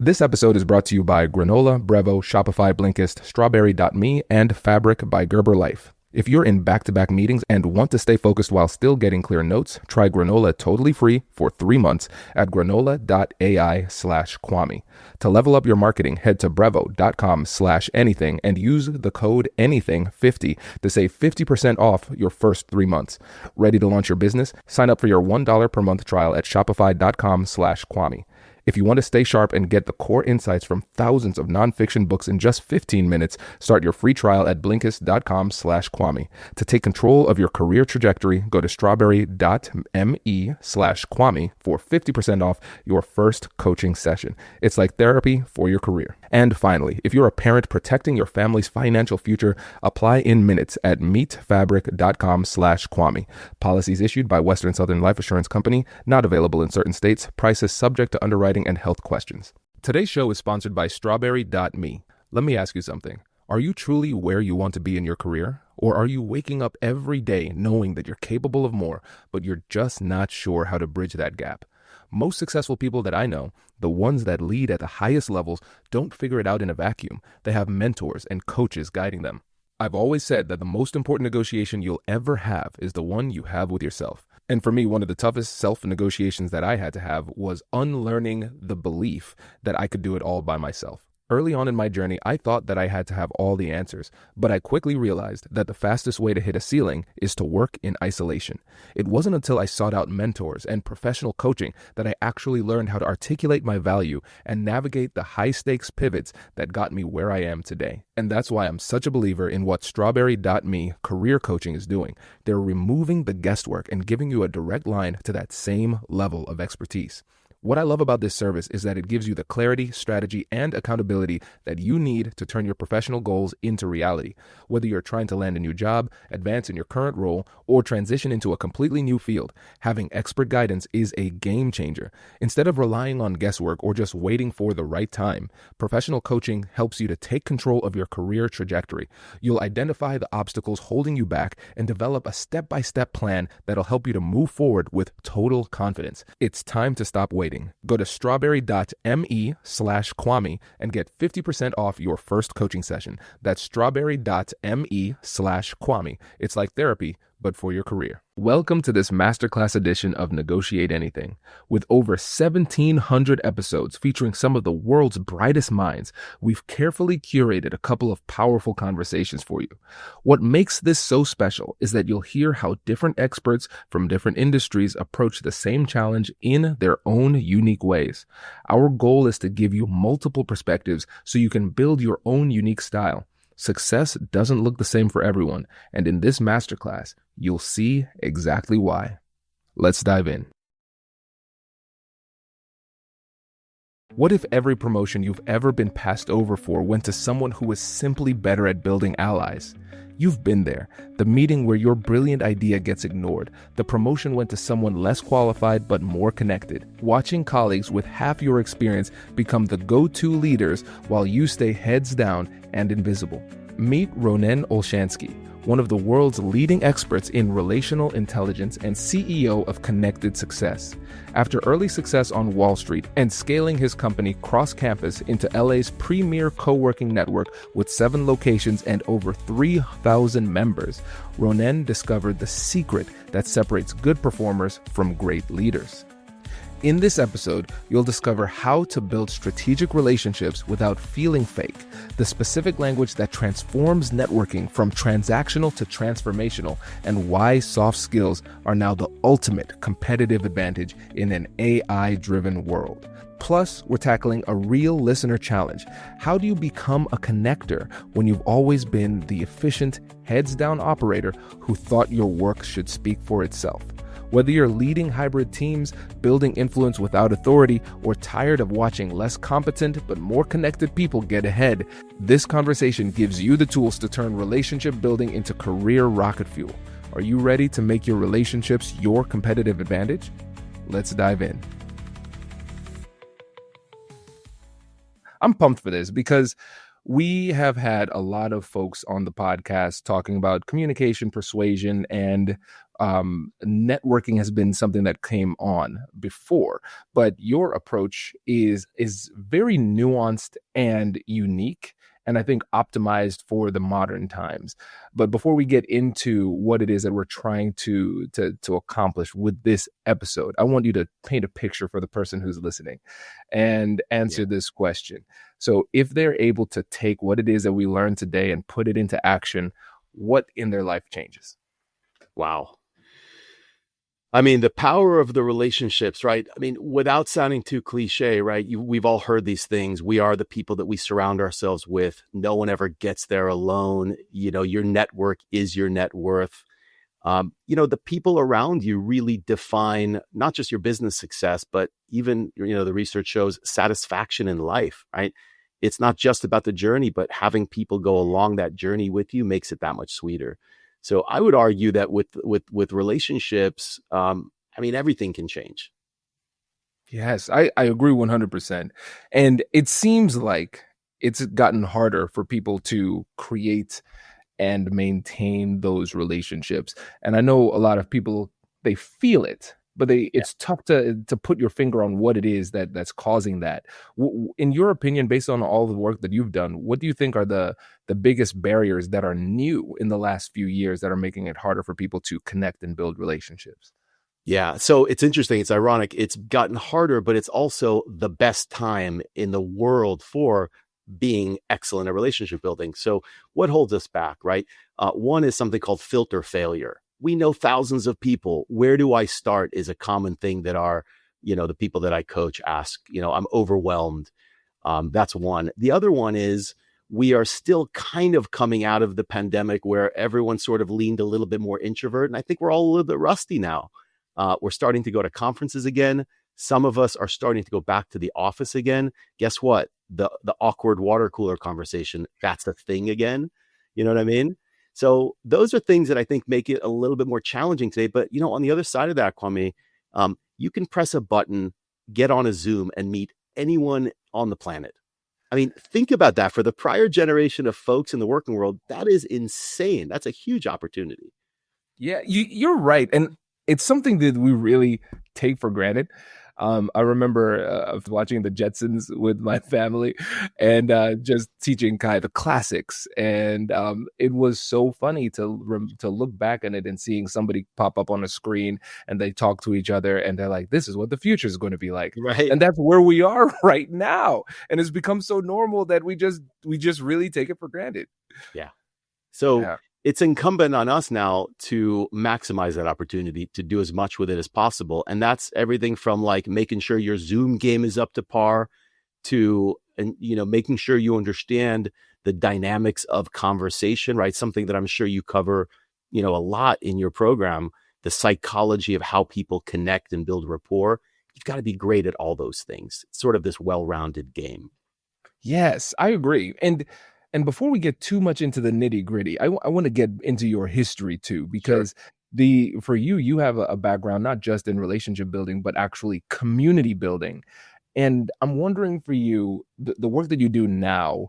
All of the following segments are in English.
This episode is brought to you by Granola, Brevo, Shopify, Blinkist, Strawberry.me, and Fabric by Gerber Life. If you're in back-to-back meetings and want to stay focused while still getting clear notes, try Granola totally free for 3 months at granola.ai/Kwame. To level up your marketing, head to brevo.com/anything and use the code anything50 to save 50% off your first 3 months. Ready to launch your business? Sign up for your $1 per month trial at shopify.com/Kwame. If you want to stay sharp and get the core insights from thousands of nonfiction books in just 15 minutes, start your free trial at blinkist.com/Kwame. To take control of your career trajectory, go to strawberry.me/Kwame for 50% off your first coaching session. It's like therapy for your career. And finally, if you're a parent protecting your family's financial future, apply in minutes at meetfabric.com/Kwame. Policies issued by Western Southern Life Assurance Company, not available in certain states. Prices subject to underwriting and health questions. Today's show is sponsored by Strawberry.me. Let me ask you something. Are you truly where you want to be in your career? Or are you waking up every day knowing that you're capable of more, but you're just not sure how to bridge that gap? Most successful people that I know, the ones that lead at the highest levels, don't figure it out in a vacuum. They have mentors and coaches guiding them. I've always said that the most important negotiation you'll ever have is the one you have with yourself. And for me, one of the toughest self-negotiations that I had to have was unlearning the belief that I could do it all by myself. Early on in my journey, I thought that I had to have all the answers, but I quickly realized that the fastest way to hit a ceiling is to work in isolation. It wasn't until I sought out mentors and professional coaching that I actually learned how to articulate my value and navigate the high-stakes pivots that got me where I am today. And that's why I'm such a believer in what Strawberry.me career coaching is doing. They're removing the guesswork and giving you a direct line to that same level of expertise. What I love about this service is that it gives you the clarity, strategy, and accountability that you need to turn your professional goals into reality. Whether you're trying to land a new job, advance in your current role, or transition into a completely new field, having expert guidance is a game changer. Instead of relying on guesswork or just waiting for the right time, professional coaching helps you to take control of your career trajectory. You'll identify the obstacles holding you back and develop a step-by-step plan that'll help you to move forward with total confidence. It's time to stop waiting. Go to strawberry.me/Kwame and get 50% off your first coaching session. That's strawberry.me/Kwame. It's like therapy, but for your career. Welcome to this masterclass edition of Negotiate Anything. With over 1,700 episodes featuring some of the world's brightest minds, we've carefully curated a couple of powerful conversations for you. What makes this so special is that you'll hear how different experts from different industries approach the same challenge in their own unique ways. Our goal is to give you multiple perspectives so you can build your own unique style. Success doesn't look the same for everyone, and in this masterclass, you'll see exactly why. Let's dive in. What if every promotion you've ever been passed over for went to someone who was simply better at building allies? You've been there. The meeting where your brilliant idea gets ignored. The promotion went to someone less qualified but more connected. Watching colleagues with half your experience become the go-to leaders while you stay heads down and invisible. Meet Ronen Olshansky, one of the world's leading experts in relational intelligence and CEO of Connected Success. After early success on Wall Street and scaling his company cross-campus into LA's premier co-working network with 7 locations and over 3,000 members, Ronen discovered the secret that separates good performers from great leaders. In this episode, you'll discover how to build strategic relationships without feeling fake, the specific language that transforms networking from transactional to transformational, and why soft skills are now the ultimate competitive advantage in an AI-driven world. Plus, we're tackling a real listener challenge. How do you become a connector when you've always been the efficient, heads-down operator who thought your work should speak for itself? Whether you're leading hybrid teams, building influence without authority, or tired of watching less competent but more connected people get ahead, this conversation gives you the tools to turn relationship building into career rocket fuel. Are you ready to make your relationships your competitive advantage? Let's dive in. I'm pumped for this because we have had a lot of folks on the podcast talking about communication, persuasion, and networking has been something that came on before. But your approach is very nuanced and unique, and I think optimized for the modern times. But before we get into what it is that we're trying to accomplish with this episode, I want you to paint a picture for the person who's listening and Yeah. answer this question. So if they're able to take what it is that we learned today and put it into action, what in their life changes? Wow. I mean, the power of the relationships, right? I mean, without sounding too cliche, right? We've all heard these things. We are the people that we surround ourselves with. No one ever gets there alone. Your network is your net worth. The people around you really define not just your business success, but even, the research shows satisfaction in life, right? It's not just about the journey, but having people go along that journey with you makes it that much sweeter. So I would argue that with relationships, everything can change. Yes, I agree 100%. And it seems like it's gotten harder for people to create and maintain those relationships. And I know a lot of people, they feel it, but Yeah. it's tough to put your finger on what it is that's causing that. In your opinion, based on all the work that you've done, what do you think are the biggest barriers that are new in the last few years that are making it harder for people to connect and build relationships? Yeah. So it's interesting. It's ironic. It's gotten harder, but it's also the best time in the world for being excellent at relationship building. So what holds us back, right? One is something called filter failure. We know thousands of people. Where do I start is a common thing that the people that I coach ask. I'm overwhelmed. That's one. The other one is we are still kind of coming out of the pandemic where everyone sort of leaned a little bit more introvert. And I think we're all a little bit rusty now. We're starting to go to conferences again. Some of us are starting to go back to the office again. Guess what? The awkward water cooler conversation, that's a thing again. You know what I mean? So those are things that I think make it a little bit more challenging today. But, on the other side of that, Kwame, you can press a button, get on a Zoom and meet anyone on the planet. I mean, think about that. For the prior generation of folks in the working world, that is insane. That's a huge opportunity. Yeah, you're right. And it's something that we really take for granted. I remember watching the Jetsons with my family and just teaching Kai the classics. And it was so funny to look back at it and seeing somebody pop up on a screen and they talk to each other and they're like, this is what the future is going to be like. Right. And that's where we are right now. And it's become so normal that we just really take it for granted. Yeah. So Yeah. it's incumbent on us now to maximize that opportunity to do as much with it as possible. And that's everything from like making sure your Zoom game is up to par to, and making sure you understand the dynamics of conversation, right? Something that I'm sure you cover, a lot in your program, the psychology of how people connect and build rapport. You've got to be great at all those things. It's sort of this well-rounded game. Yes, I agree. And before we get too much into the nitty gritty, I want to get into your history too, Sure. because for you have a background not just in relationship building, but actually community building. And I'm wondering for you, the work that you do now,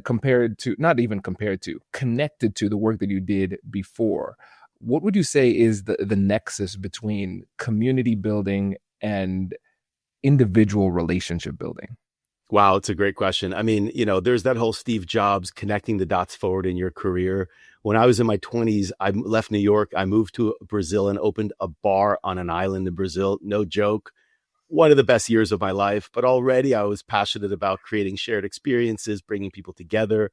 compared to, not even compared to, connected to the work that you did before, what would you say is the nexus between community building and individual relationship building? Wow, it's a great question. I mean, there's that whole Steve Jobs connecting the dots forward in your career. When I was in my 20s, I left New York. I moved to Brazil and opened a bar on an island in Brazil. No joke. One of the best years of my life. But already I was passionate about creating shared experiences, bringing people together.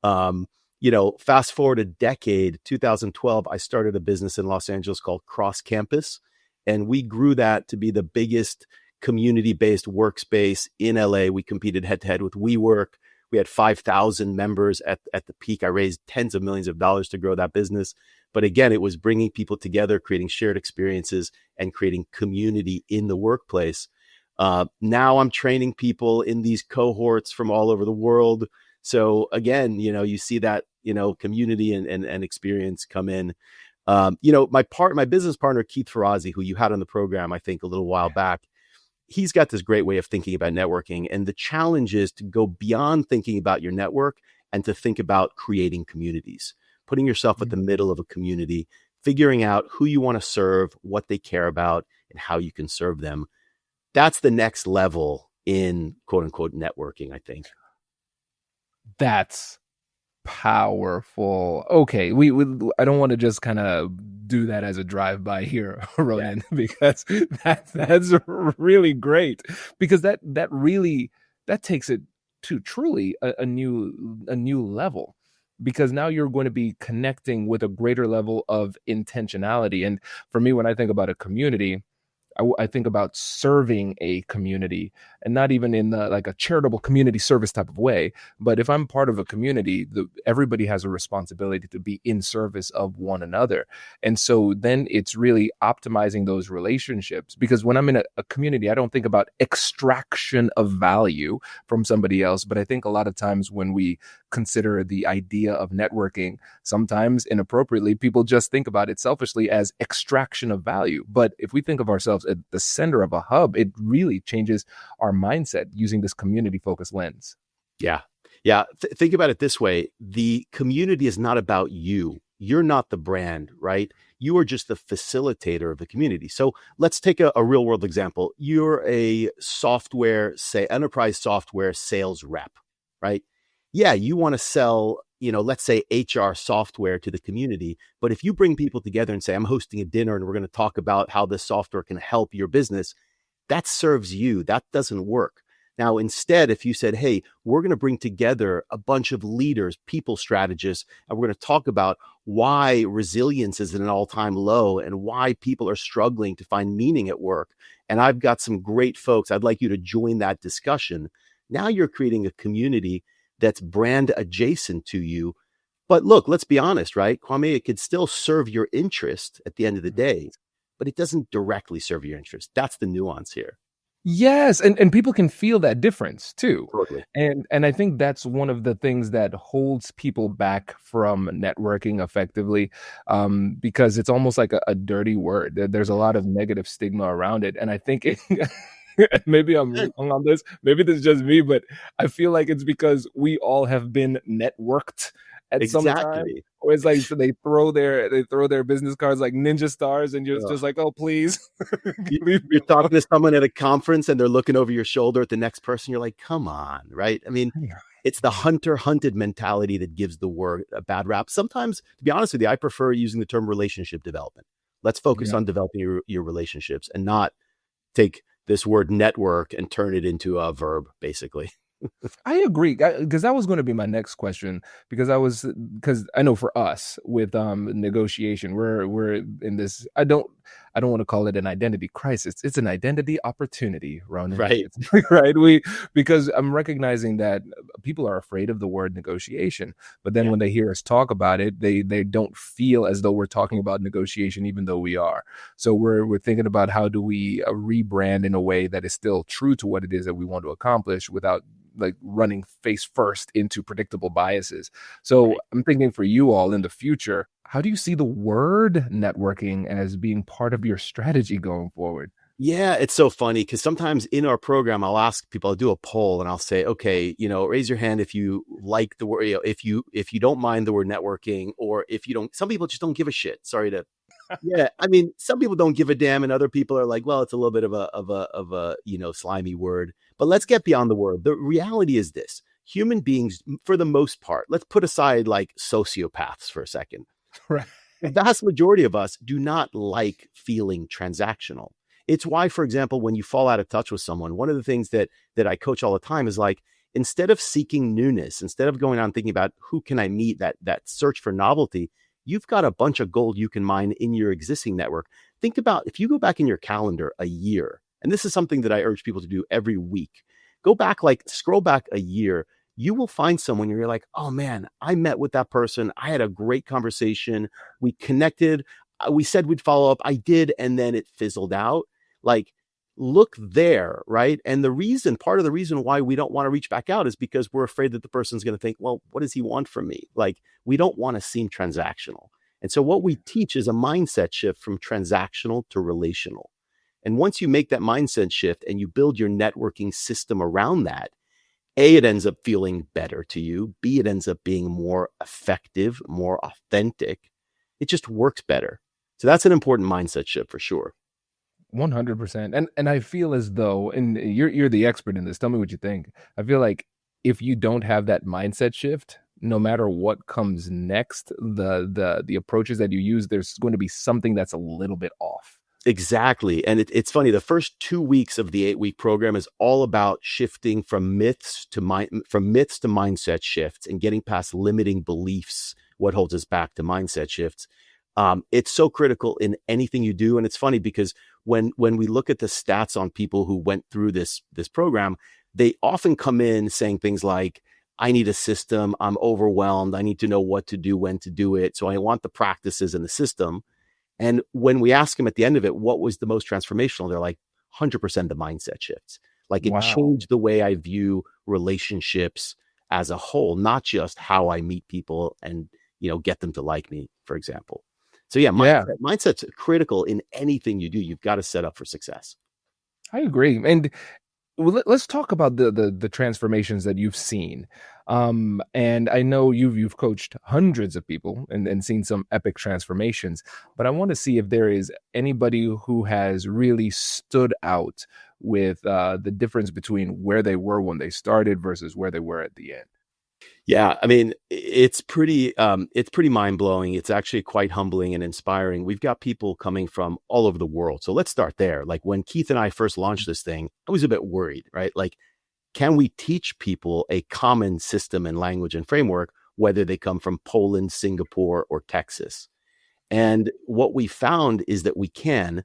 Fast forward a decade, 2012, I started a business in Los Angeles called Cross Campus. And we grew that to be the biggest community-based workspace in LA. We competed head-to-head with WeWork. We had 5,000 members at the peak. I raised tens of millions of dollars to grow that business. But again, it was bringing people together, creating shared experiences, and creating community in the workplace. Now I'm training people in these cohorts from all over the world. So again, you see that, community and experience come in. My business partner, Keith Ferrazzi, who you had on the program, I think a little while back, he's got this great way of thinking about networking. And the challenge is to go beyond thinking about your network and to think about creating communities, putting yourself at the middle of a community, figuring out who you want to serve, what they care about, and how you can serve them. That's the next level in quote unquote networking, I think. That's powerful. Okay, we I don't want to just kind of do that as a drive-by here, Ronen, because that's really great. Because that really that takes it to truly a new level. Because now you're going to be connecting with a greater level of intentionality. And for me, when I think about a community, I think about serving a community, and not even in the, like a charitable community service type of way. But if I'm part of a community, everybody has a responsibility to be in service of one another. And so then it's really optimizing those relationships, because when I'm in a community, I don't think about extraction of value from somebody else. But I think a lot of times when we consider the idea of networking, sometimes inappropriately, people just think about it selfishly as extraction of value. But if we think of ourselves at the center of a hub, it really changes our mindset using this community focused lens. Yeah. Yeah. Think about it this way. The community is not about you. You're not the brand, right? You are just the facilitator of the community. So let's take a real world example. You're a enterprise software sales rep, right? Yeah, you want to sell, let's say HR software to the community. But if you bring people together and say, I'm hosting a dinner and we're going to talk about how this software can help your business, that serves you. That doesn't work. Now, instead, if you said, hey, we're going to bring together a bunch of leaders, people strategists, and we're going to talk about why resilience is at an all-time low and why people are struggling to find meaning at work. And I've got some great folks. I'd like you to join that discussion. Now you're creating a community that's brand adjacent to you. But look, let's be honest, right? Kwame, it could still serve your interest at the end of the day, but it doesn't directly serve your interest. That's the nuance here. Yes, and people can feel that difference too. Totally. And I think that's one of the things that holds people back from networking effectively, because it's almost like a dirty word. There's a lot of negative stigma around it, and I think maybe I'm wrong on this. Maybe this is just me, but I feel like it's because we all have been networked at some time. Exactly. Or it's like, so they throw their business cards like ninja stars, and you're just like, oh, please. You're talking to someone at a conference and they're looking over your shoulder at the next person. You're like, come on, right? I mean, it's the hunter-hunted mentality that gives the word a bad rap. Sometimes, to be honest with you, I prefer using the term relationship development. Let's focus on developing your relationships and not take this word network and turn it into a verb, basically. I agree, because that was going to be my next question, because I know for us with negotiation, we're in this. I don't want to call it an identity crisis. It's an identity opportunity, Ronen. Right. Right. Because I'm recognizing that people are afraid of the word negotiation, but then when they hear us talk about it, they don't feel as though we're talking about negotiation, even though we are. So we're thinking about how do we rebrand in a way that is still true to what it is that we want to accomplish without like running face first into predictable biases. So I'm thinking for you all in the future, how do you see the word networking as being part of your strategy going forward? Yeah, it's so funny because sometimes in our program, I'll ask people, I'll do a poll and I'll say, okay, raise your hand if you like the word, if you don't mind the word networking, or if you don't. Some people just don't give a shit. Sorry to. Yeah, I mean, some people don't give a damn, and other people are like, well, it's a little bit of a slimy word. But let's get beyond the word. The reality is this: human beings, for the most part, let's put aside like sociopaths for a second. Right. The vast majority of us do not like feeling transactional. It's why, for example, when you fall out of touch with someone, one of the things that I coach all the time is like, instead of seeking newness, instead of going on thinking about who can I meet, that search for novelty, you've got a bunch of gold you can mine in your existing network. Think about if you go back in your calendar a year, and this is something that I urge people to do every week. Go back, scroll back a year. You will find someone you're like, oh man, I met with that person. I had a great conversation. We connected. We said we'd follow up. I did. And then it fizzled out. Like, look there, right? And part of the reason why we don't want to reach back out is because we're afraid that the person's going to think, well, what does he want from me? Like, we don't want to seem transactional. And so what we teach is a mindset shift from transactional to relational. And once you make that mindset shift and you build your networking system around that, A, it ends up feeling better to you. B, it ends up being more effective, more authentic. It just works better. So that's an important mindset shift for sure. 100%. And I feel as though, and you're the expert in this. Tell me what you think. I feel like if you don't have that mindset shift, no matter what comes next, the approaches that you use, there's going to be something that's a little bit off. Exactly. And it's funny. The first 2 weeks of the 8-week program is all about shifting from myths to mindset shifts and getting past limiting beliefs. What holds us back to mindset shifts. It's so critical in anything you do. And it's funny because when we look at the stats on people who went through this program, they often come in saying things like, I need a system. I'm overwhelmed. I need to know what to do, when to do it. So I want the practices and the system. And when we ask them at the end of it, what was the most transformational? They're like 100% the mindset shifts. Like it changed the way I view relationships as a whole, not just how I meet people and, get them to like me, for example. So mindset's critical in anything you do. You've got to set up for success. I agree. And let's talk about the transformations that you've seen. And I know you've coached hundreds of people and seen some epic transformations, but I want to see if there is anybody who has really stood out with the difference between where they were when they started versus where they were at the end. Yeah, I mean, it's pretty mind blowing. It's actually quite humbling and inspiring. We've got people coming from all over the world. So let's start there. Like when Keith and I first launched this thing, I was a bit worried, right? Like, can we teach people a common system and language and framework, whether they come from Poland, Singapore, or Texas? And what we found is that we can.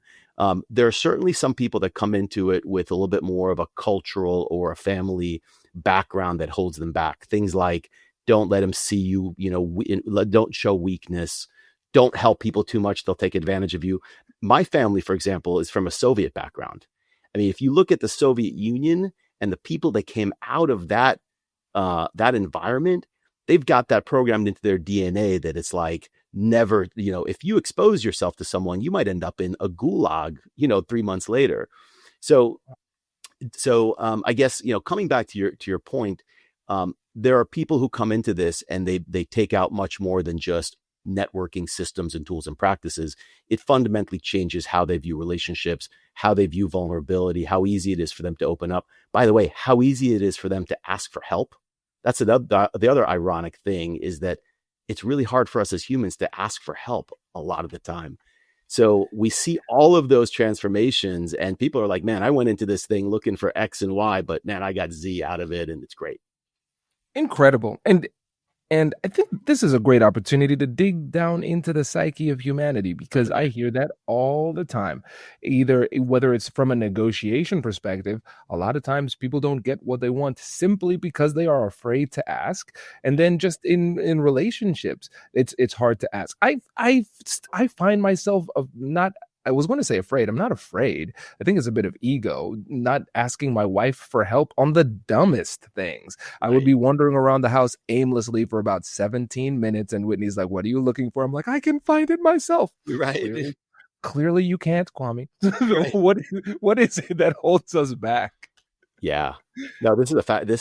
There are certainly some people that come into it with a little bit more of a cultural or a family background that holds them back. Things like don't let them see you, don't show weakness, don't help people too much. They'll take advantage of you. My family, for example, is from a Soviet background. I mean, if you look at the Soviet Union and the people that came out of that environment, they've got that programmed into their DNA that it's like never, if you expose yourself to someone, you might end up in a gulag, 3 months later. So I guess, coming back to your point, there are people who come into this and they take out much more than just networking systems and tools and practices. It fundamentally changes how they view relationships, how they view vulnerability, how easy it is for them to open up. By the way, how easy it is for them to ask for help. That's the other ironic thing is that it's really hard for us as humans to ask for help a lot of the time. So we see all of those transformations and people are like, man, I went into this thing looking for X and Y, but man, I got Z out of it and it's great. Incredible. And I think this is a great opportunity to dig down into the psyche of humanity because I hear that all the time. Whether it's from a negotiation perspective, a lot of times people don't get what they want simply because they are afraid to ask. And then just in relationships, it's hard to ask. I find myself I was going to say afraid. I'm not afraid. I think it's a bit of ego, not asking my wife for help on the dumbest things. I would be wandering around the house aimlessly for about 17 minutes. And Whitney's like, what are you looking for? I'm like, I can find it myself. Right. Clearly you can't, Kwame. Right. What is it that holds us back? Yeah. No, this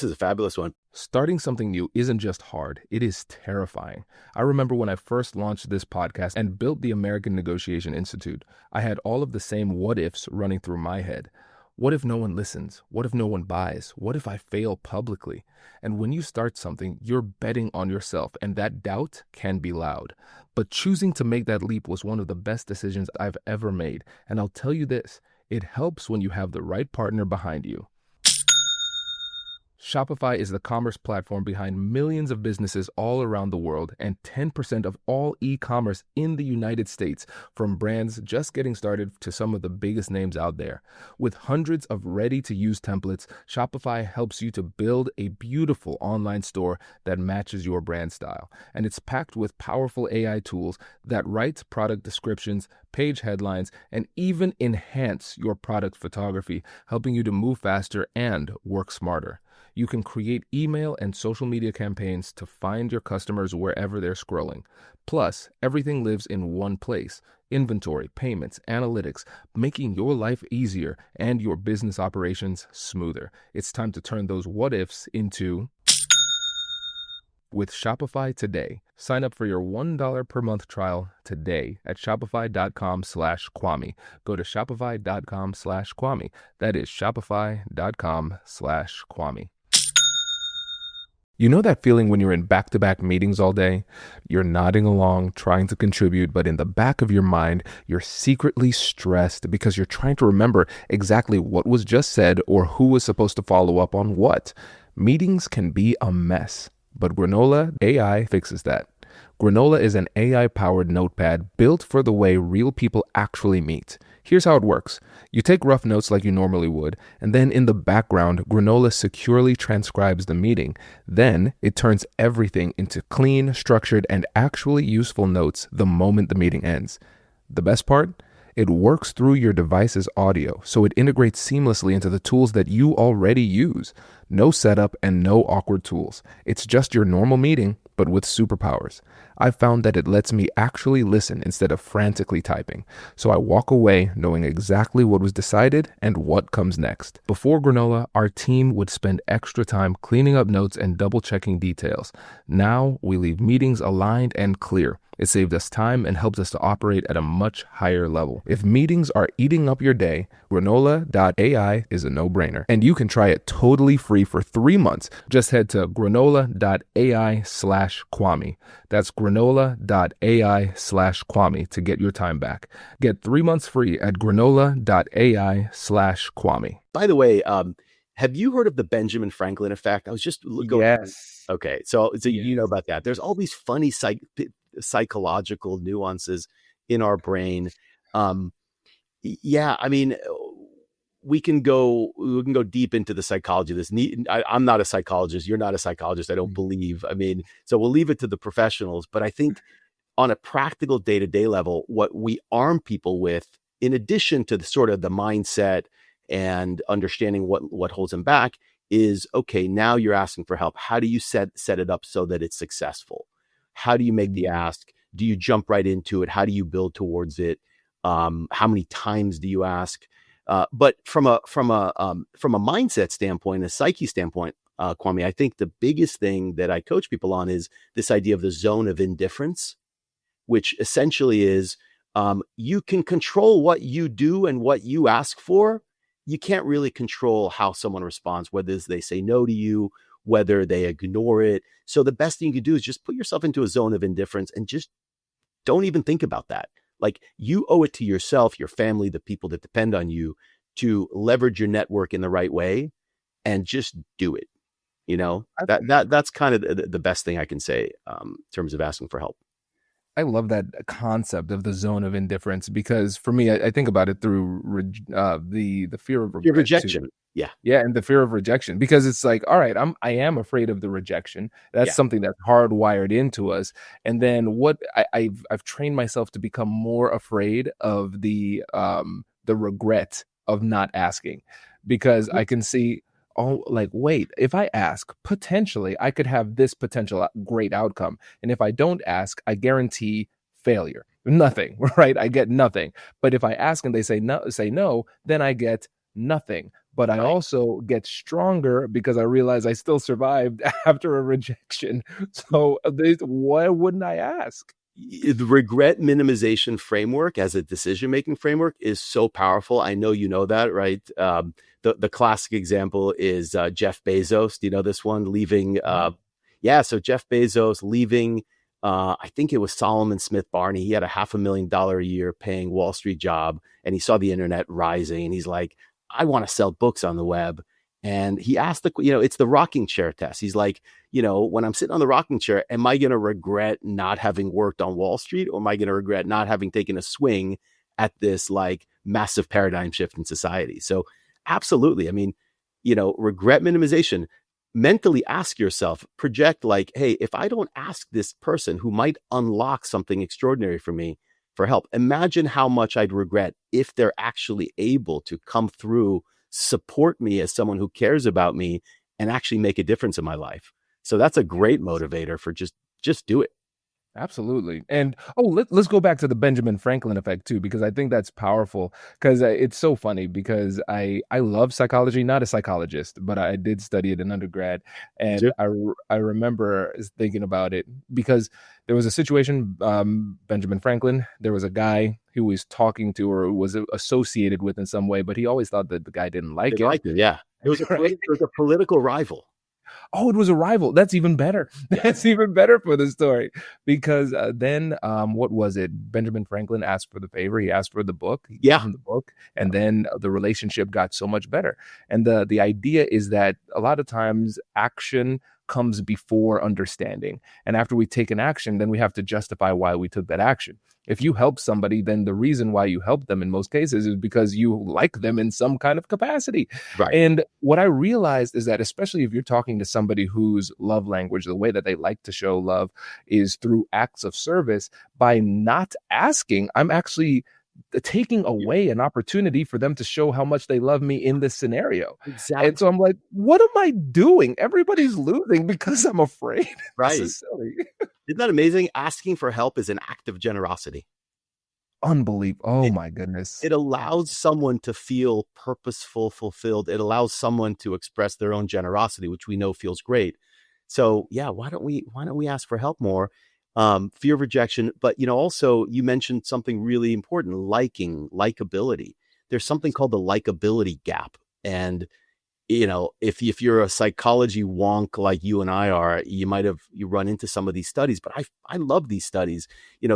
is a fabulous one. Starting something new isn't just hard, it is terrifying. I remember when I first launched this podcast and built the American Negotiation Institute, I had all of the same what ifs running through my head. What if no one listens? What if no one buys? What if I fail publicly? And when you start something, you're betting on yourself, and that doubt can be loud. But choosing to make that leap was one of the best decisions I've ever made. And I'll tell you this, it helps when you have the right partner behind you. Shopify is the commerce platform behind millions of businesses all around the world and 10% of all e-commerce in the United States, from brands just getting started to some of the biggest names out there. With hundreds of ready-to-use templates, Shopify helps you to build a beautiful online store that matches your brand style. And it's packed with powerful AI tools that write product descriptions, page headlines, and even enhance your product photography, helping you to move faster and work smarter. You can create email and social media campaigns to find your customers wherever they're scrolling. Plus, everything lives in one place: inventory, payments, analytics, making your life easier and your business operations smoother. It's time to turn those what ifs into with Shopify today. Sign up for your $1 per month trial today at shopify.com/Kwame. Go to shopify.com/Kwame. That is shopify.com/Kwame. You know that feeling when you're in back-to-back meetings all day? You're nodding along, trying to contribute, but in the back of your mind, you're secretly stressed because you're trying to remember exactly what was just said or who was supposed to follow up on what. Meetings can be a mess, but Granola AI fixes that. Granola is an AI-powered notepad built for the way real people actually meet. Here's how it works. You take rough notes like you normally would, and then in the background, Granola securely transcribes the meeting. Then it turns everything into clean, structured, and actually useful notes the moment the meeting ends. The best part? It works through your device's audio, so it integrates seamlessly into the tools that you already use. No setup and no awkward tools. It's just your normal meeting, but with superpowers. I've found that it lets me actually listen instead of frantically typing, so I walk away knowing exactly what was decided and what comes next. Before Granola, our team would spend extra time cleaning up notes and double-checking details. Now, we leave meetings aligned and clear. It saved us time and helps us to operate at a much higher level. If meetings are eating up your day, Granola.ai is a no-brainer. And you can try it totally free for 3 months. Just head to granola.ai/Kwame. That's granola.ai/Kwame to get your time back. Get 3 months free at granola.ai/Kwame. By the way, have you heard of the Benjamin Franklin effect? I was just going. Yes. Okay, so Yes. you know about that. There's all these funny psychological nuances in our brain. Yeah, I mean, we can go deep into the psychology of this. I'm not a psychologist. You're not a psychologist. I don't believe. I mean, so we'll leave it to the professionals. But I think on a practical day-to-day level, what we arm people with, in addition to the sort of the mindset and understanding what holds them back, is, okay, now you're asking for help. How do you set it up so that it's successful? How do you make the ask? Do you jump right into it? How do you build towards it? How many times do you ask? But from a mindset standpoint, a psyche standpoint, Kwame, I think the biggest thing that I coach people on is this idea of the zone of indifference, which essentially is you can control what you do and what you ask for. You can't really control how someone responds, whether they say no to you, whether they ignore it. So the best thing you can do is just put yourself into a zone of indifference and just don't even think about that. Like, you owe it to yourself, your family, the people that depend on you, to leverage your network in the right way and just do it. You know, that's kind of the best thing I can say in terms of asking for help. I love that concept of the zone of indifference because for me, I think about it through the fear of regret, rejection. too. Yeah. And the fear of rejection, because it's like, all right, I am afraid of the rejection. That's something that's hardwired into us. And then what I've trained myself to become more afraid of the regret of not asking, because I can see, oh, like, wait, if I ask, potentially I could have this potential great outcome. And if I don't ask, I guarantee failure. Nothing, right? I get nothing. But if I ask and they say no, then I get nothing. But I also get stronger because I realize I still survived after a rejection. So why wouldn't I ask? The regret minimization framework as a decision-making framework is so powerful. I know you know that, right? The classic example is Jeff Bezos. Do you know this one? Leaving. So Jeff Bezos leaving, I think it was Solomon Smith Barney. He had a $500,000 a year paying Wall Street job, and he saw the internet rising, and he's like, I want to sell books on the web. And he asked it's the rocking chair test. He's like, when I'm sitting on the rocking chair, am I going to regret not having worked on Wall Street, or am I going to regret not having taken a swing at this like massive paradigm shift in society? So absolutely. I mean, regret minimization, mentally ask yourself, project like, hey, if I don't ask this person who might unlock something extraordinary for me for help, imagine how much I'd regret if they're actually able to come through, support me as someone who cares about me, and actually make a difference in my life. So that's a great motivator for just do it. Absolutely. And let's go back to the Benjamin Franklin effect too, because I think that's powerful. Because it's so funny because I love psychology, not a psychologist, but I did study it in undergrad, Me and too. I remember thinking about it because there was a situation. Benjamin Franklin, there was a guy who was talking to or was associated with in some way, but he always thought that the guy didn't like They him. liked it. Yeah. Right? It was a political rival. Oh, it was a rival. That's even better. Yeah. That's even better for the story because then what was it? Benjamin Franklin asked for the favor. He asked for the book. He gave Yeah. him the book, and then the relationship got so much better. And the idea is that a lot of times action comes before understanding, and after we take an action, then we have to justify why we took that action. If you help somebody, then the reason why you help them in most cases is because you like them in some kind of capacity. Right. And what I realized is that, especially if you're talking to somebody whose love language, the way that they like to show love is through acts of service, by not asking, I'm actually taking Yeah. away an opportunity for them to show how much they love me in this scenario. And Exactly. so I'm like, what am I doing? Everybody's losing because I'm afraid. This Right. is silly. Isn't that amazing? Asking for help is an act of generosity. Unbelievable. Oh It my goodness. it allows someone to feel purposeful, fulfilled. It allows someone to express their own generosity, which we know feels great. So yeah, why don't we ask for help more? Fear of rejection, but also you mentioned something really important: likability. There's something called the likability gap, and if you're a psychology wonk like you and I are, you run into some of these studies, but I love these studies.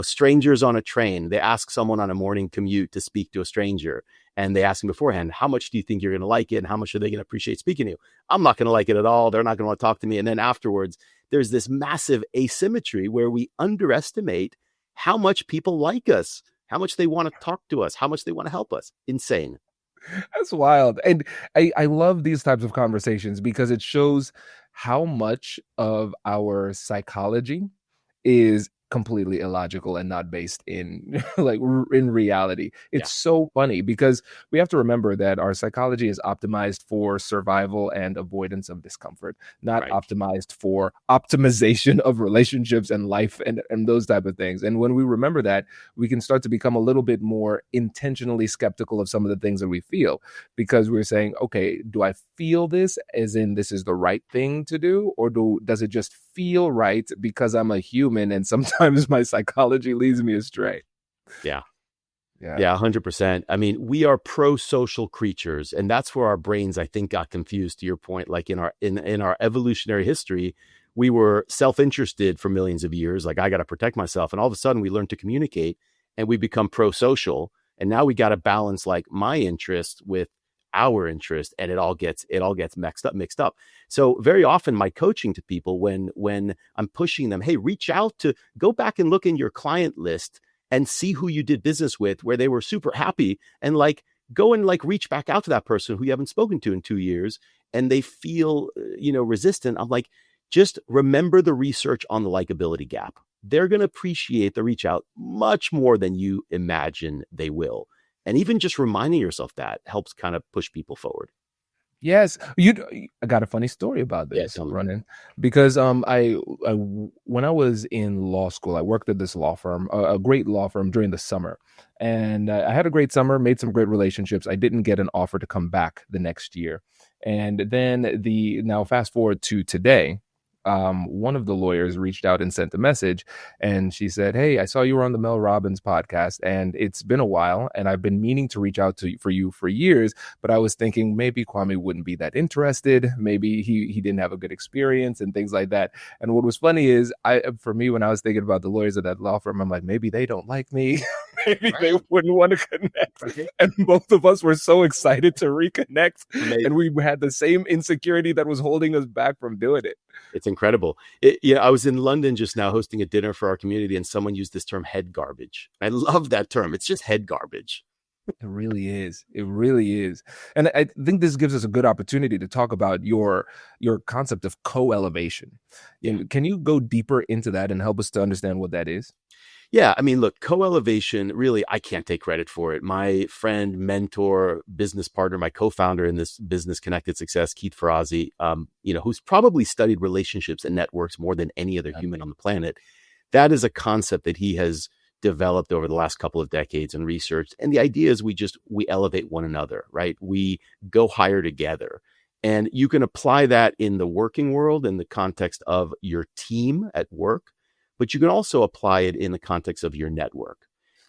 Strangers on a train, they ask someone on a morning commute to speak to a stranger, and they ask them beforehand, how much do you think you're going to like it? And how much are they going to appreciate speaking to you? I'm not going to like it at all. They're not going to want to talk to me. And then afterwards, there's this massive asymmetry where we underestimate how much people like us, how much they want to talk to us, how much they want to help us. Insane. That's wild. And I love these types of conversations because it shows how much of our psychology is completely illogical and not based in in reality. Yeah. It's so funny because we have to remember that our psychology is optimized for survival and avoidance of discomfort, not Right. optimized for optimization of relationships and life and those type of things. And when we remember that, we can start to become a little bit more intentionally skeptical of some of the things that we feel, because we're saying, okay, do I feel this as in this is the right thing to do, or does it just feel right because I'm a human and sometimes my psychology leads me astray? Yeah. Yeah. Yeah, 100%. I mean, we are pro-social creatures, and that's where our brains, I think, got confused. To your point, like in our evolutionary history, we were self-interested for millions of years. Like, I got to protect myself, and all of a sudden, we learn to communicate, and we become pro-social. And now we got to balance like my interest with our interest, and it all gets mixed up. So very often, my coaching to people, when I'm pushing them, hey, reach out to go back and look in your client list and see who you did business with where they were super happy, and like go and like reach back out to that person who you haven't spoken to in 2 years and they feel resistant. I'm like, just remember the research on the likability gap. They're going to appreciate the reach out much more than you imagine they will. And even just reminding yourself that helps kind of push people forward. Yes, I got a funny story about Yeah, this, tell me. Ronen, because when I was in law school, I worked at this law firm, a great law firm during the summer, and I had a great summer, made some great relationships. I didn't get an offer to come back the next year, and then now fast forward to today. One of the lawyers reached out and sent a message, and she said, "Hey, I saw you were on the Mel Robbins podcast, and it's been a while, and I've been meaning to reach out for you for years, but I was thinking maybe Kwame wouldn't be that interested. Maybe he didn't have a good experience and things like that." And what was funny is, for me, when I was thinking about the lawyers at that law firm, I'm like, maybe they don't like me. Maybe they wouldn't want to connect. Right. And both of us were so excited to reconnect. Amazing. And we had the same insecurity that was holding us back from doing it. It's incredible. I was in London just now hosting a dinner for our community, and someone used this term head garbage. I love that term. It's just head garbage. It really is. It really is. And I think this gives us a good opportunity to talk about your concept of co-elevation. Yeah. Can you go deeper into that and help us to understand what that is? Yeah, I mean, look, co-elevation, really, I can't take credit for it. My friend, mentor, business partner, my co-founder in this business, Connected Success, Keith Ferrazzi, who's probably studied relationships and networks more than any other human on the planet. That is a concept that he has developed over the last couple of decades and researched. And the idea is we elevate one another, right? We go higher together. And you can apply that in the working world in the context of your team at work, but you can also apply it in the context of your network.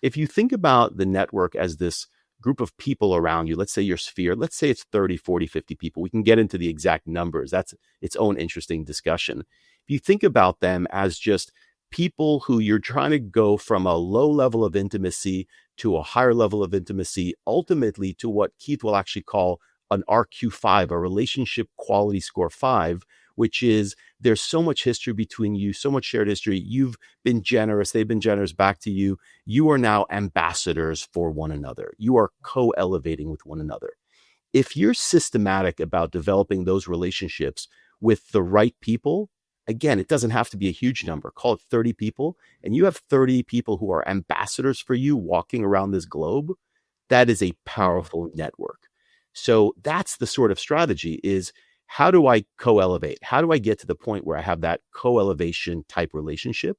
If you think about the network as this group of people around you, let's say your sphere, let's say it's 30, 40, 50 people. We can get into the exact numbers. That's its own interesting discussion. If you think about them as just people who you're trying to go from a low level of intimacy to a higher level of intimacy, ultimately to what Keith will actually call an RQ5, a relationship quality score 5, which is there's so much history between you, so much shared history. You've been generous. They've been generous back to you. You are now ambassadors for one another. You are co-elevating with one another. If you're systematic about developing those relationships with the right people, again, it doesn't have to be a huge number. Call it 30 people, and you have 30 people who are ambassadors for you walking around this globe. That is a powerful network. So that's the sort of strategy is, how do I co-elevate? How do I get to the point where I have that co-elevation type relationship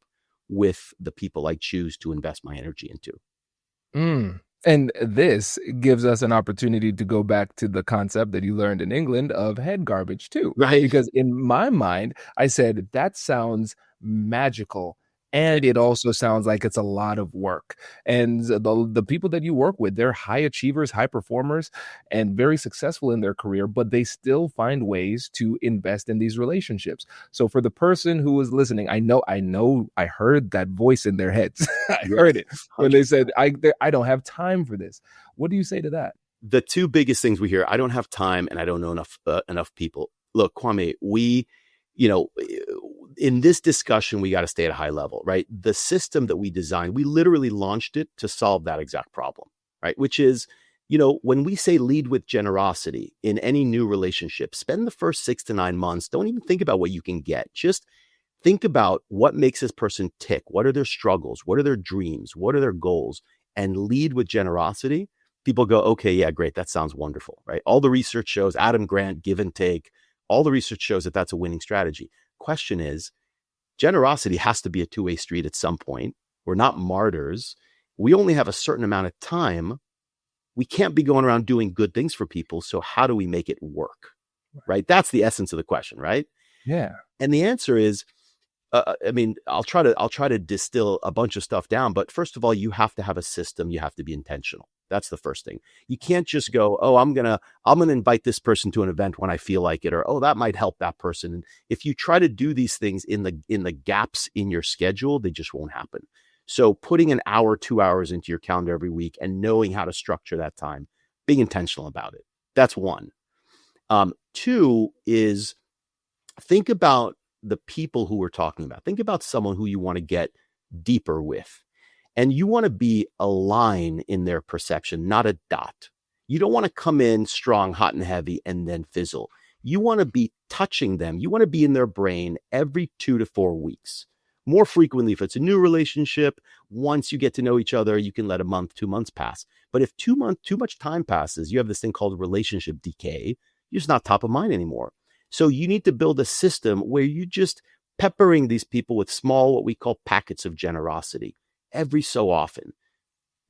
with the people I choose to invest my energy into? And this gives us an opportunity to go back to the concept that you learned in England of head garbage too. Right. Because in my mind, I said, that sounds magical. And it also sounds like it's a lot of work. And the people that you work with, they're high achievers, high performers, and very successful in their career, but they still find ways to invest in these relationships. So for the person who is listening, I heard that voice in their heads. I heard it when they said, I don't have time for this. What do you say to that? The two biggest things we hear, I don't have time and I don't know enough people. Look, Kwame, in this discussion, we got to stay at a high level, right? The system that we designed, we literally launched it to solve that exact problem, right? Which is, when we say lead with generosity in any new relationship, spend the first 6 to 9 months. Don't even think about what you can get. Just think about what makes this person tick. What are their struggles? What are their dreams? What are their goals? And lead with generosity. People go, okay, yeah, great. That sounds wonderful, right? All the research shows, Adam Grant, give and take, all the research shows that that's a winning strategy. Question is, generosity has to be a two-way street at some point. We're not martyrs. We only have a certain amount of time. We can't be going around doing good things for people. So how do we make it work? Right? That's the essence of the question, right? Yeah. And the answer is, I'll try to distill a bunch of stuff down. But first of all, you have to have a system. You have to be intentional. That's the first thing. You can't just go, oh, I'm gonna invite this person to an event when I feel like it, or oh, that might help that person. And if you try to do these things in the gaps in your schedule, they just won't happen. So putting an hour, 2 hours into your calendar every week and knowing how to structure that time, being intentional about it. That's one. Two is, think about the people who we're talking about. Think about someone who you want to get deeper with. And you want to be a line in their perception, not a dot. You don't want to come in strong, hot and heavy, and then fizzle. You want to be touching them. You want to be in their brain every 2 to 4 weeks. More frequently, if it's a new relationship, once you get to know each other, you can let a month, 2 months pass. But if too much time passes, you have this thing called relationship decay. You're just not top of mind anymore. So you need to build a system where you just peppering these people with small, what we call packets of generosity every so often.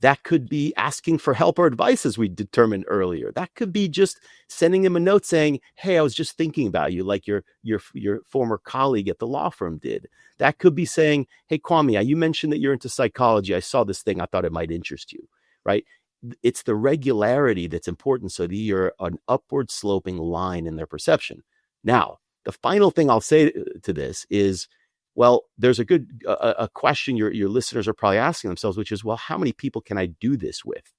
That could be asking for help or advice, as we determined earlier. That could be just sending him a note saying, hey, I was just thinking about you, like your former colleague at the law firm did. That could be saying, hey, Kwame, you mentioned that you're into psychology. I saw this thing. I thought it might interest you, right? It's the regularity that's important so that you're an upward sloping line in their perception. Now, the final thing I'll say to this is, well, there's a question your listeners are probably asking themselves, which is, well, how many people can I do this with?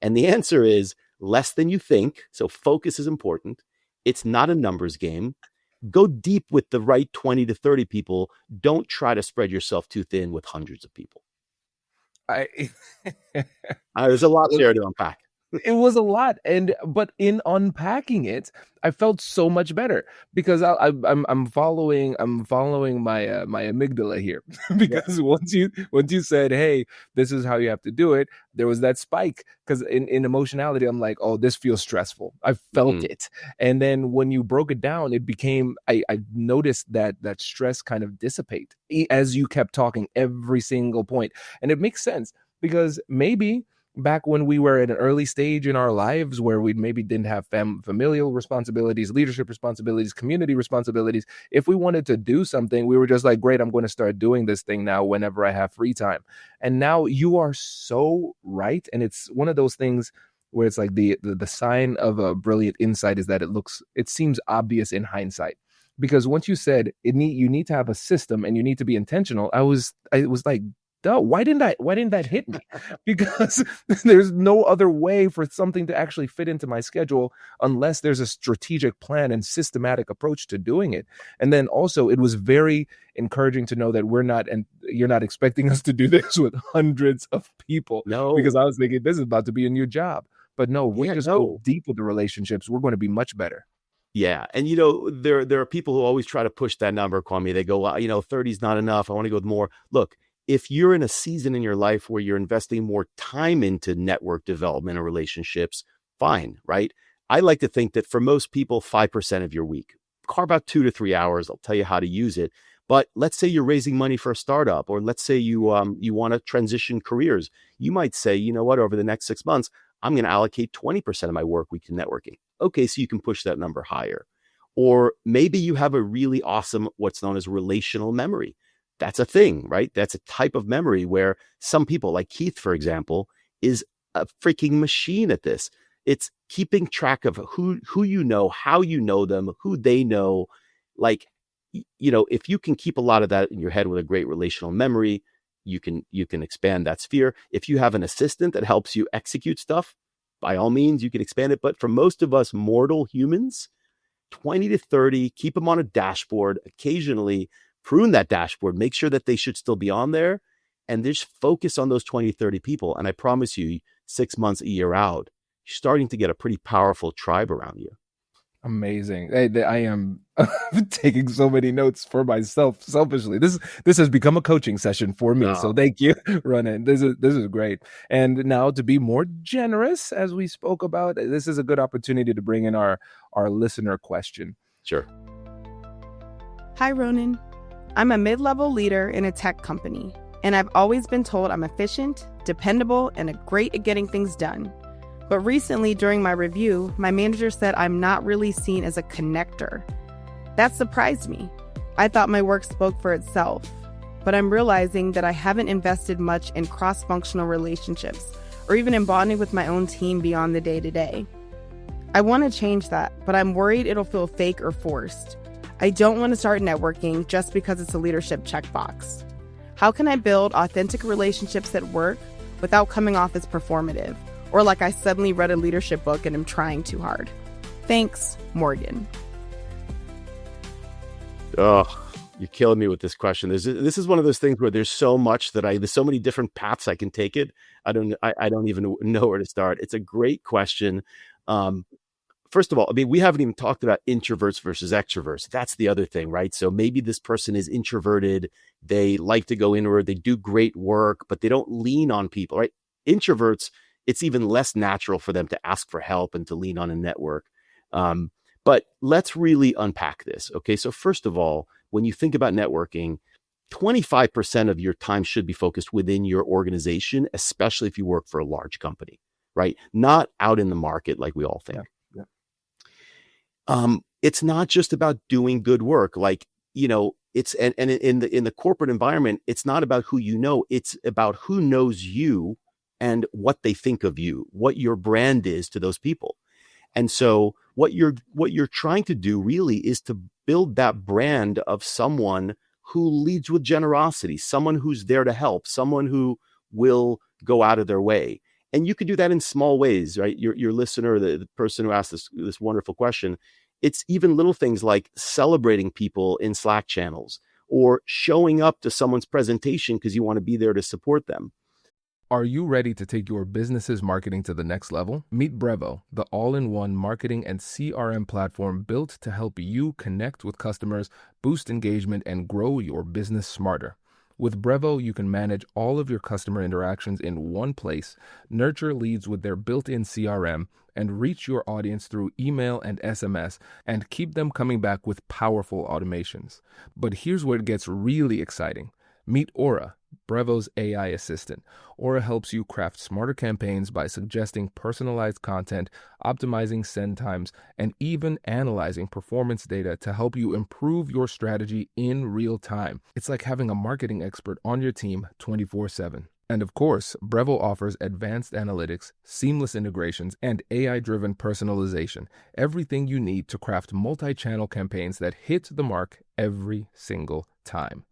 And the answer is less than you think. So focus is important. It's not a numbers game. Go deep with the right 20 to 30 people. Don't try to spread yourself too thin with hundreds of people. There's a lot there to unpack. it was a lot, but in unpacking it, I felt so much better because I'm following my my amygdala here Yeah. because once you said, hey, this is how you have to do it, there was that spike because in emotionality I'm like, oh, this feels stressful, I felt Mhm. it. And then when you broke it down, it became, I noticed that stress kind of dissipate as you kept talking every single point. And it makes sense because maybe back when we were at an early stage in our lives where we maybe didn't have familial responsibilities, leadership responsibilities, community responsibilities, if we wanted to do something, we were just like, great, I'm going to start doing this thing now whenever I have free time. And now you are so right. And it's one of those things where it's like the sign of a brilliant insight is that it seems obvious in hindsight. Because once you said you need to have a system and you need to be intentional, I was like, duh, why didn't that hit me? Because there's no other way for something to actually fit into my schedule unless there's a strategic plan and systematic approach to doing it. And then also it was very encouraging to know that you're not expecting us to do this with hundreds of people, because No. I was thinking this is about to be a new job. But no, if we Yeah, just go no. deep with the relationships, we're going to be much better. Yeah, and there are people who always try to push that number, call me. They go, well, 30 is not enough. I want to go with more. Look, if you're in a season in your life where you're investing more time into network development or relationships, fine, right? I like to think that for most people, 5% of your week, carve out 2 to 3 hours. I'll tell you how to use it. But let's say you're raising money for a startup, or let's say you want to transition careers. You might say, you know what, over the next 6 months, I'm going to allocate 20% of my work week to networking. Okay, so you can push that number higher. Or maybe you have a really awesome, what's known as relational memory. That's a thing, right? That's a type of memory where some people, like Keith, for example, is a freaking machine at this. It's keeping track of who you know, how you know them, who they know. Like, if you can keep a lot of that in your head with a great relational memory, you can expand that sphere. If you have an assistant that helps you execute stuff, by all means, you can expand it. But for most of us mortal humans, 20 to 30, keep them on a dashboard, occasionally prune that dashboard, make sure that they should still be on there, and just focus on those 20, 30 people. And I promise you, 6 months, a year out, you're starting to get a pretty powerful tribe around you. Amazing. I am taking so many notes for myself selfishly. This has become a coaching session for me. So Oh, thank you, Ronen. This is great. And now to be more generous, as we spoke about, this is a good opportunity to bring in our listener question. sure. Hi, Ronan. I'm a mid-level leader in a tech company, and I've always been told I'm efficient, dependable, and great at getting things done. But recently, during my review, my manager said I'm not really seen as a connector. That surprised me. I thought my work spoke for itself, but I'm realizing that I haven't invested much in cross-functional relationships or even in bonding with my own team beyond the day-to-day. I want to change that, but I'm worried it'll feel fake or forced. I don't want to start networking just because it's a leadership checkbox. How can I build authentic relationships at work without coming off as performative, or like I suddenly read a leadership book and am trying too hard? Thanks, Morgan. Oh, you're killing me with this question. This is one of those things where there's so much there's so many different paths I can take it. I don't even know where to start. It's a great question. First of all, I mean, we haven't even talked about introverts versus extroverts. That's the other thing, right? So maybe this person is introverted. They like to go inward. They do great work, but they don't lean on people, right? Introverts, it's even less natural for them to ask for help and to lean on a network. But let's really unpack this. Okay. So first of all, when you think about networking, 25% of your time should be focused within your organization, especially if you work for a large company, right? Not out in the market like we all think. Yeah. It's not just about doing good work. Like, it's, and in the corporate environment, it's not about who you know, it's about who knows you and what they think of you, what your brand is to those people. And so what you're trying to do really is to build that brand of someone who leads with generosity, someone who's there to help, someone who will go out of their way. And you could do that in small ways, right? Your listener, the person who asked this wonderful question, it's even little things like celebrating people in Slack channels or showing up to someone's presentation because you want to be there to support them. Are you ready to take your business's marketing to the next level? Meet Brevo, the all-in-one marketing and CRM platform built to help you connect with customers, boost engagement, and grow your business smarter. With Brevo, you can manage all of your customer interactions in one place, nurture leads with their built-in CRM, and reach your audience through email and SMS, and keep them coming back with powerful automations. But here's where it gets really exciting. Meet Aura, Brevo's AI assistant. Aura helps you craft smarter campaigns by suggesting personalized content, optimizing send times, and even analyzing performance data to help you improve your strategy in real time. It's like having a marketing expert on your team 24/7. And of course, Brevo offers advanced analytics, seamless integrations, and AI-driven personalization. Everything you need to craft multi-channel campaigns that hit the mark every single time.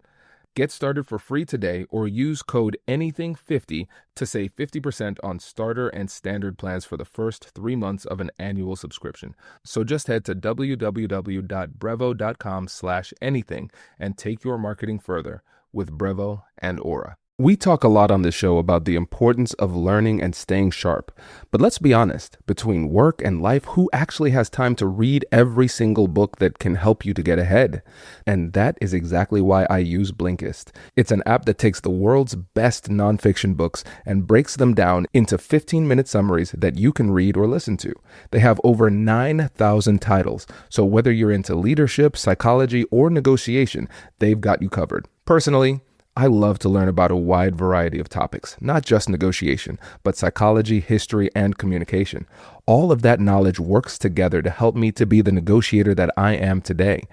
Get started for free today or use code ANYTHING50 to save 50% on starter and standard plans for the first 3 months of an annual subscription. So just head to www.brevo.com/anything and take your marketing further with Brevo and Aura. We talk a lot on this show about the importance of learning and staying sharp. But let's be honest, between work and life, who actually has time to read every single book that can help you to get ahead? And that is exactly why I use Blinkist. It's an app that takes the world's best nonfiction books and breaks them down into 15-minute summaries that you can read or listen to. They have over 9,000 titles, so whether you're into leadership, psychology, or negotiation, they've got you covered. Personally, I love to learn about a wide variety of topics, not just negotiation, but psychology, history, and communication. All of that knowledge works together to help me to be the negotiator that I am today.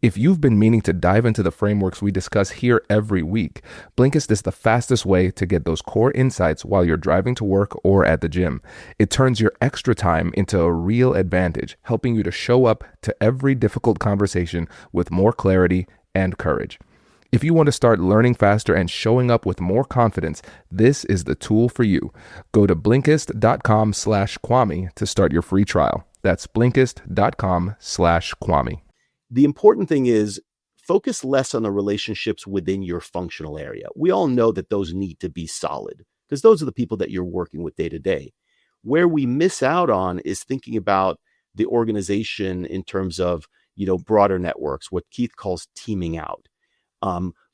If you've been meaning to dive into the frameworks we discuss here every week, Blinkist is the fastest way to get those core insights while you're driving to work or at the gym. It turns your extra time into a real advantage, helping you to show up to every difficult conversation with more clarity and courage. If you want to start learning faster and showing up with more confidence, this is the tool for you. Go to Blinkist.com/Kwame to start your free trial. That's Blinkist.com/Kwame. The important thing is focus less on the relationships within your functional area. We all know that those need to be solid because those are the people that you're working with day to day. Where we miss out on is thinking about the organization in terms of, broader networks, what Keith calls teaming out.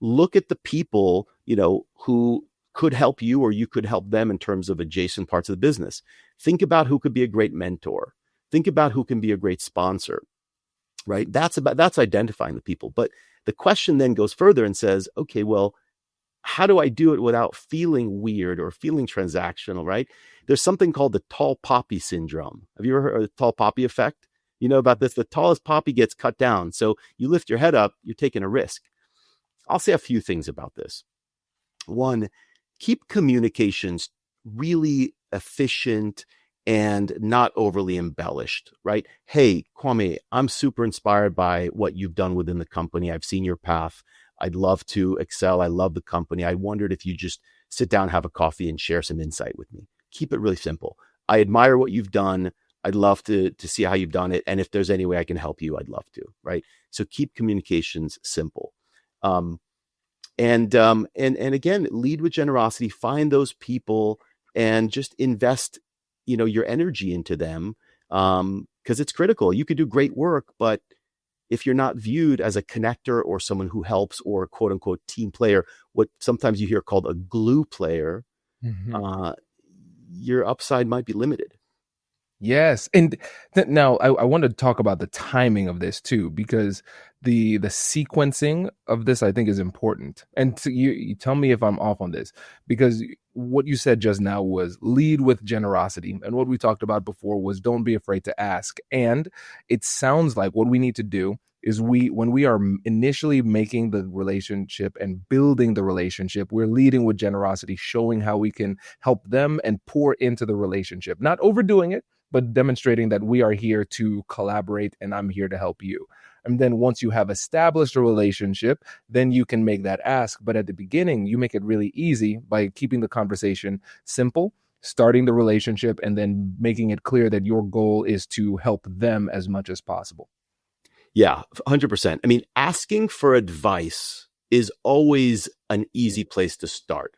Look at the people, who could help you or you could help them in terms of adjacent parts of the business. Think about who could be a great mentor. Think about who can be a great sponsor, right? That's identifying the people. But the question then goes further and says, okay, well, how do I do it without feeling weird or feeling transactional, right? There's something called the tall poppy syndrome. Have you ever heard of the tall poppy effect? You know about this? The tallest poppy gets cut down. So you lift your head up, you're taking a risk. I'll say a few things about this. One, keep communications really efficient and not overly embellished, right? Hey, Kwame, I'm super inspired by what you've done within the company. I've seen your path. I'd love to excel. I love the company. I wondered if you just sit down, have a coffee, and share some insight with me. Keep it really simple. I admire what you've done. I'd love to see how you've done it. And if there's any way I can help you, I'd love to, right? So keep communications simple. And again, lead with generosity, find those people and just invest, your energy into them. Cause it's critical. You could do great work, but if you're not viewed as a connector or someone who helps or quote unquote team player, what sometimes you hear called a glue player, your upside might be limited. Yes. And now I want to talk about the timing of this too, because the sequencing of this, I think, is important. And you tell me if I'm off on this, because what you said just now was lead with generosity. And what we talked about before was don't be afraid to ask. And it sounds like what we need to do is when we are initially making the relationship and building the relationship, we're leading with generosity, showing how we can help them and pour into the relationship, not overdoing it, but demonstrating that we are here to collaborate and I'm here to help you. And then once you have established a relationship, then you can make that ask. But at the beginning, you make it really easy by keeping the conversation simple, starting the relationship, and then making it clear that your goal is to help them as much as possible. Yeah, 100%. I mean, asking for advice is always an easy place to start.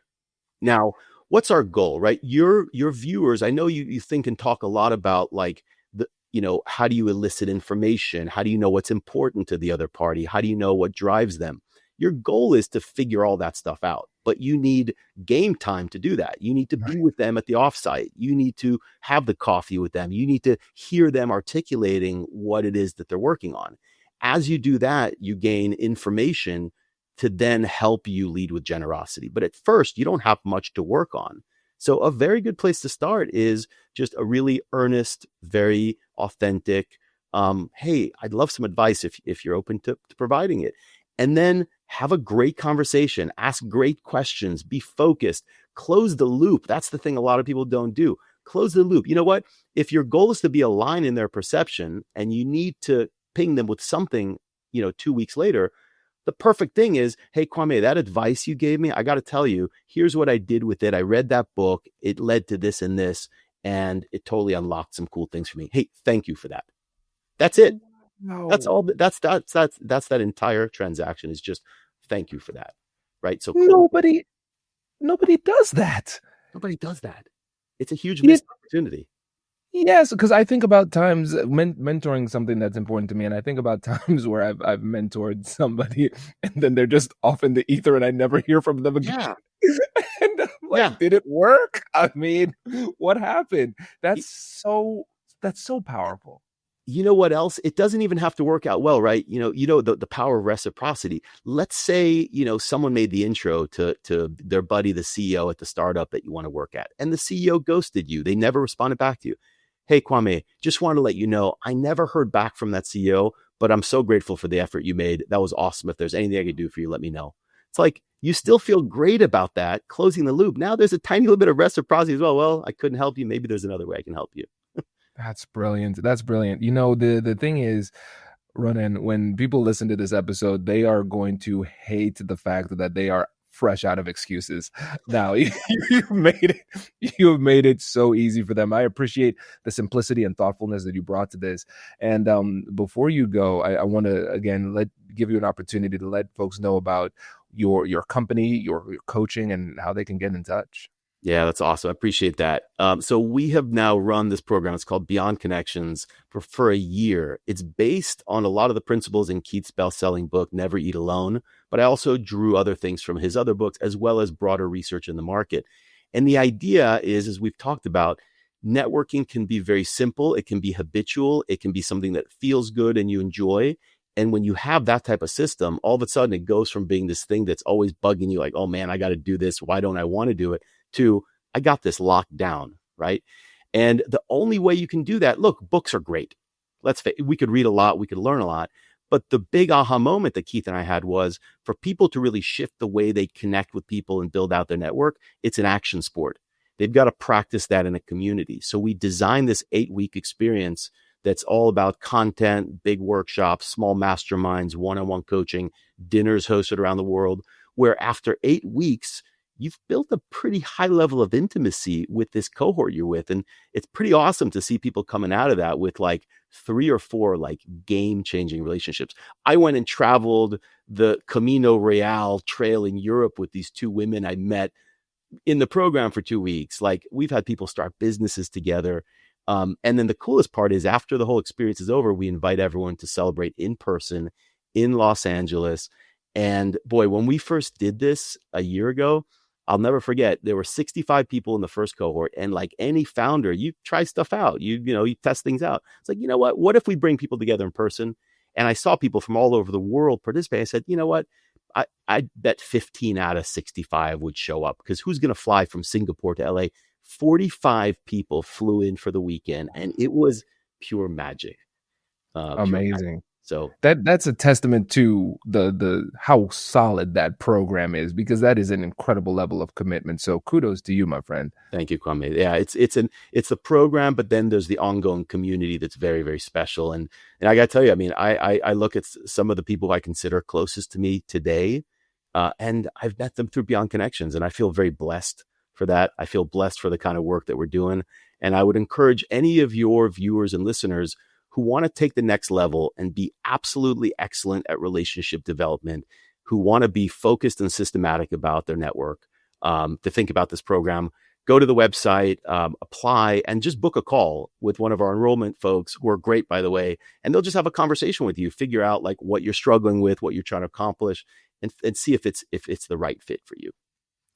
Now, what's our goal, right? Your viewers, I know you think and talk a lot about like how do you elicit information? How do you know what's important to the other party? How do you know what drives them? Your goal is to figure all that stuff out, but you need game time to do that. You need to be with them at the offsite. You need to have the coffee with them. You need to hear them articulating what it is that they're working on. As you do that, you gain information to then help you lead with generosity. But at first, you don't have much to work on. So a very good place to start is just a really earnest, very authentic, hey, I'd love some advice if you're open to providing it. And then have a great conversation, ask great questions, be focused, close the loop. That's the thing a lot of people don't do. Close the loop. You know what? If your goal is to be aligned in their perception and you need to ping them with something, 2 weeks later, the perfect thing is, hey, Kwame, that advice you gave me, I got to tell you, here's what I did with it. I read that book. It led to this and this, and it totally unlocked some cool things for me. Hey, thank you for that. That's it. No. That's all. That's that entire transaction is just thank you for that. Right. So nobody does that. Nobody does that. It's a huge missed opportunity. Yes, because I think about times mentoring something that's important to me, and I think about times where I've mentored somebody, and then they're just off in the ether, and I never hear from them again. Yeah. And I'm like, did it work? I mean, what happened? That's so powerful. You know what else? It doesn't even have to work out well, right? The power of reciprocity. Let's say, someone made the intro to their buddy, the CEO at the startup that you want to work at, and the CEO ghosted you. They never responded back to you. Hey, Kwame, just want to let you know, I never heard back from that CEO, but I'm so grateful for the effort you made. That was awesome. If there's anything I can do for you, let me know. It's like, you still feel great about that, closing the loop. Now there's a tiny little bit of reciprocity as well. Well, I couldn't help you. Maybe there's another way I can help you. That's brilliant. That's brilliant. The thing is, Ronen, when people listen to this episode, they are going to hate the fact that they are fresh out of excuses. Now, you've made it so easy for them. I appreciate the simplicity and thoughtfulness that you brought to this. And before you go, I want to, again, give you an opportunity to let folks know about your company, your coaching, and how they can get in touch. Yeah, that's awesome. I appreciate that. So we have now run this program. It's called Beyond Connections for a year. It's based on a lot of the principles in Keith's best-selling book, Never Eat Alone. But I also drew other things from his other books, as well as broader research in the market. And the idea is, as we've talked about, networking can be very simple. It can be habitual. It can be something that feels good and you enjoy. And when you have that type of system, all of a sudden it goes from being this thing that's always bugging you, like, oh man, I got to do this. Why don't I want to do it? To I got this locked down, right? And the only way you can do that, look, books are great. We could read a lot, we could learn a lot. But the big aha moment that Keith and I had was for people to really shift the way they connect with people and build out their network, it's an action sport. They've got to practice that in a community. So we designed this 8-week experience that's all about content, big workshops, small masterminds, one-on-one coaching, dinners hosted around the world, where after 8 weeks, you've built a pretty high level of intimacy with this cohort you're with. And it's pretty awesome to see people coming out of that with like 3 or 4 like game-changing relationships. I went and traveled the Camino Real trail in Europe with these 2 women I met in the program for 2 weeks. Like we've had people start businesses together. And then the coolest part is after the whole experience is over, we invite everyone to celebrate in person in Los Angeles. And boy, when we first did this a year ago, I'll never forget, there were 65 people in the first cohort. And like any founder, you try stuff out, you test things out. It's like, you know what if we bring people together in person? And I saw people from all over the world participate. I said, you know what? I bet 15 out of 65 would show up, because who's going to fly from Singapore to LA? 45 people flew in for the weekend, and it was pure magic. Amazing. So that's a testament to the how solid that program is, because that is an incredible level of commitment. So kudos to you, my friend. Thank you, Kwame. Yeah, it's a program, but then there's the ongoing community that's very, very special. And I got to tell you, I mean, I look at some of the people I consider closest to me today, and I've met them through Beyond Connections, and I feel very blessed for that. I feel blessed for the kind of work that we're doing. And I would encourage any of your viewers and listeners who want to take the next level and be absolutely excellent at relationship development, who want to be focused and systematic about their network, to think about this program, go to the website, apply, and just book a call with one of our enrollment folks, who are great, by the way, and they'll just have a conversation with you, figure out like what you're struggling with, what you're trying to accomplish, and see if it's the right fit for you.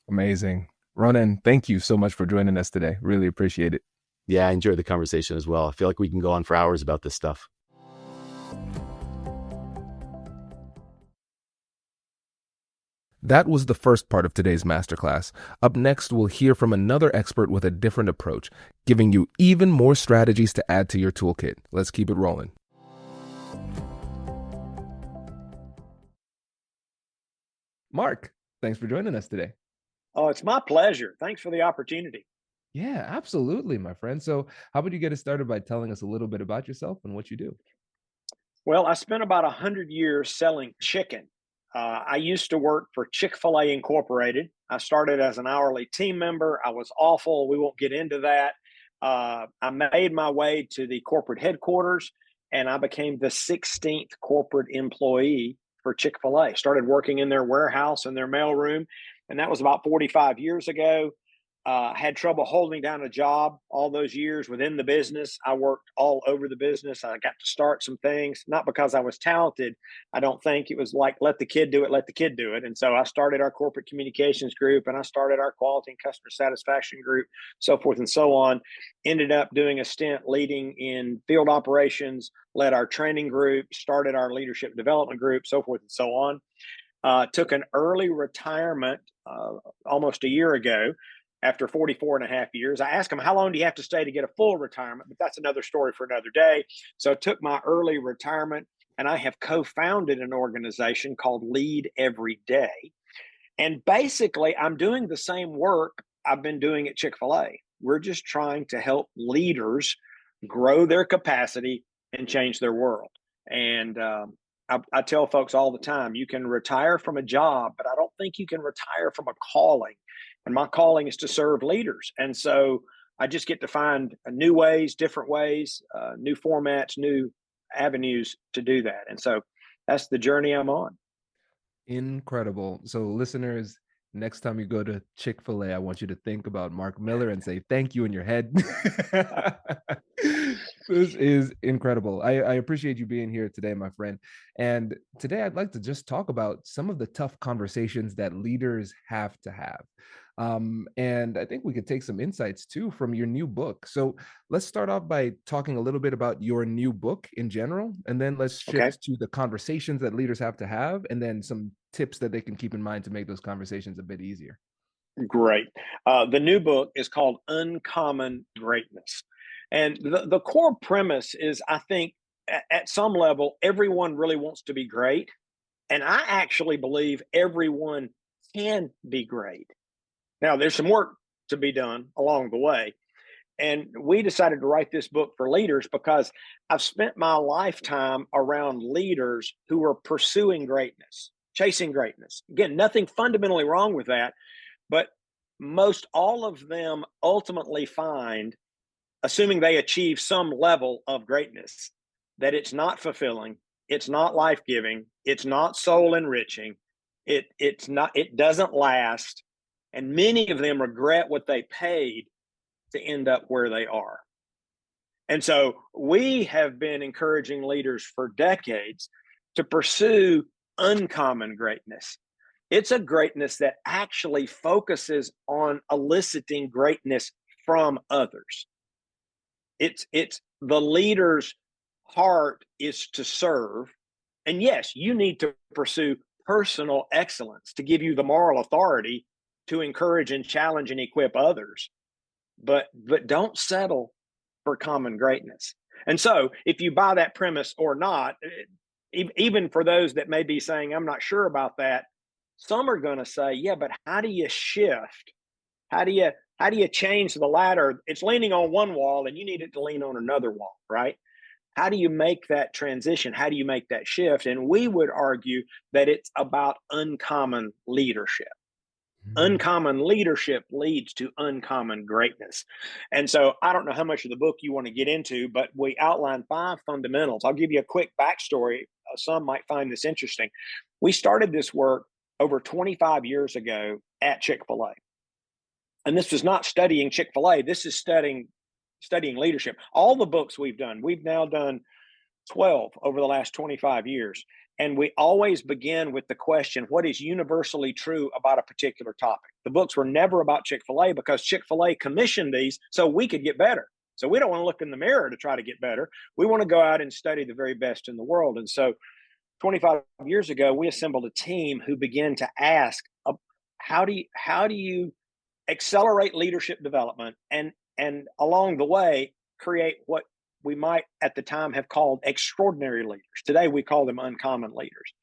Amazing. Ronen, thank you so much for joining us today. Really appreciate it. Yeah, I enjoyed the conversation as well. I feel like we can go on for hours about this stuff. That was the first part of today's masterclass. Up next, we'll hear from another expert with a different approach, giving you even more strategies to add to your toolkit. Let's keep it rolling. Mark, thanks for joining us today. Oh, it's my pleasure. Thanks for the opportunity. Yeah, absolutely, my friend. So how about you get us started by telling us a little bit about yourself and what you do? Well, I spent about 100 years selling chicken. I used to work for Chick-fil-A Incorporated. I started as an hourly team member. I was awful. We won't get into that. I made my way to the corporate headquarters, and I became the 16th corporate employee for Chick-fil-A. Started working in their warehouse and their mailroom, and that was about 45 years ago. Had trouble holding down a job all those years within the business. I worked all over the business. I got to start some things, not because I was talented. I don't think it was like, let the kid do it, let the kid do it. And so I started our corporate communications group, and I started our quality and customer satisfaction group, so forth and so on. Ended up doing a stint leading in field operations, led our training group, started our leadership development group, so forth and so on. Took an early retirement almost a year ago. After 44 and a half years, I asked him, how long do you have to stay to get a full retirement? But that's another story for another day. So I took my early retirement, and I have co-founded an organization called Lead Every Day. And basically, I'm doing the same work I've been doing at Chick-fil-A. We're just trying to help leaders grow their capacity and change their world. And I tell folks all the time, you can retire from a job, but I don't think you can retire from a calling. And my calling is to serve leaders. And so I just get to find new ways, different ways, new formats, new avenues to do that. And so that's the journey I'm on. Incredible. So listeners, next time you go to Chick-fil-A, I want you to think about Mark Miller and say thank you in your head. This is incredible. I appreciate you being here today, my friend. And today I'd like to just talk about some of the tough conversations that leaders have to have. And I think we could take some insights too from your new book. So let's start off by talking a little bit about your new book in general, and then let's shift to the conversations that leaders have to have, and then some tips that they can keep in mind to make those conversations a bit easier. Great. The new book is called Uncommon Greatness. And the core premise is, I think, at some level, everyone really wants to be great. And I actually believe everyone can be great. Now, there's some work to be done along the way. And we decided to write this book for leaders because I've spent my lifetime around leaders who are pursuing greatness, chasing greatness. Again, nothing fundamentally wrong with that, but most all of them ultimately find, assuming they achieve some level of greatness, that it's not fulfilling, it's not life-giving, it's not soul enriching, it doesn't last. And many of them regret what they paid to end up where they are. And so we have been encouraging leaders for decades to pursue uncommon greatness. It's a greatness that actually focuses on eliciting greatness from others. It's the leader's heart is to serve. And yes, you need to pursue personal excellence to give you the moral authority to encourage and challenge and equip others, but don't settle for common greatness. And so if you buy that premise or not, even for those that may be saying, I'm not sure about that, some are going to say, yeah, but how do you shift? How do you change the ladder? It's leaning on one wall and you need it to lean on another wall, right? How do you make that transition? How do you make that shift? And we would argue that it's about uncommon leadership. Uncommon leadership leads to uncommon greatness. And so I don't know how much of the book you want to get into, but we outline 5 fundamentals. I'll give you a quick backstory. Some might find this interesting. We started this work over 25 years ago at Chick-fil-A. And this is not studying Chick-fil-A. This is studying leadership. All the books we've now done 12 over the last 25 years. And we always begin with the question, what is universally true about a particular topic? The books were never about Chick-fil-A because Chick-fil-A commissioned these so we could get better. So we don't want to look in the mirror to try to get better. We want to go out and study the very best in the world. And so 25 years ago, we assembled a team who began to ask, how do you accelerate leadership development and along the way create what we might at the time have called extraordinary leaders. Today we call them uncommon leaders.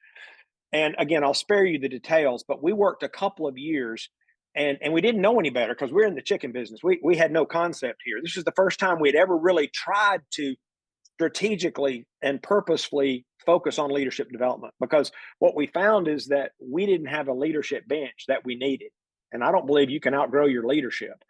And again, I'll spare you the details, but we worked a couple of years and we didn't know any better because we're in the chicken business. We had no concept here. This is the first time we'd ever really tried to strategically and purposefully focus on leadership development, because what we found is that we didn't have a leadership bench that we needed. And I don't believe you can outgrow your leadership.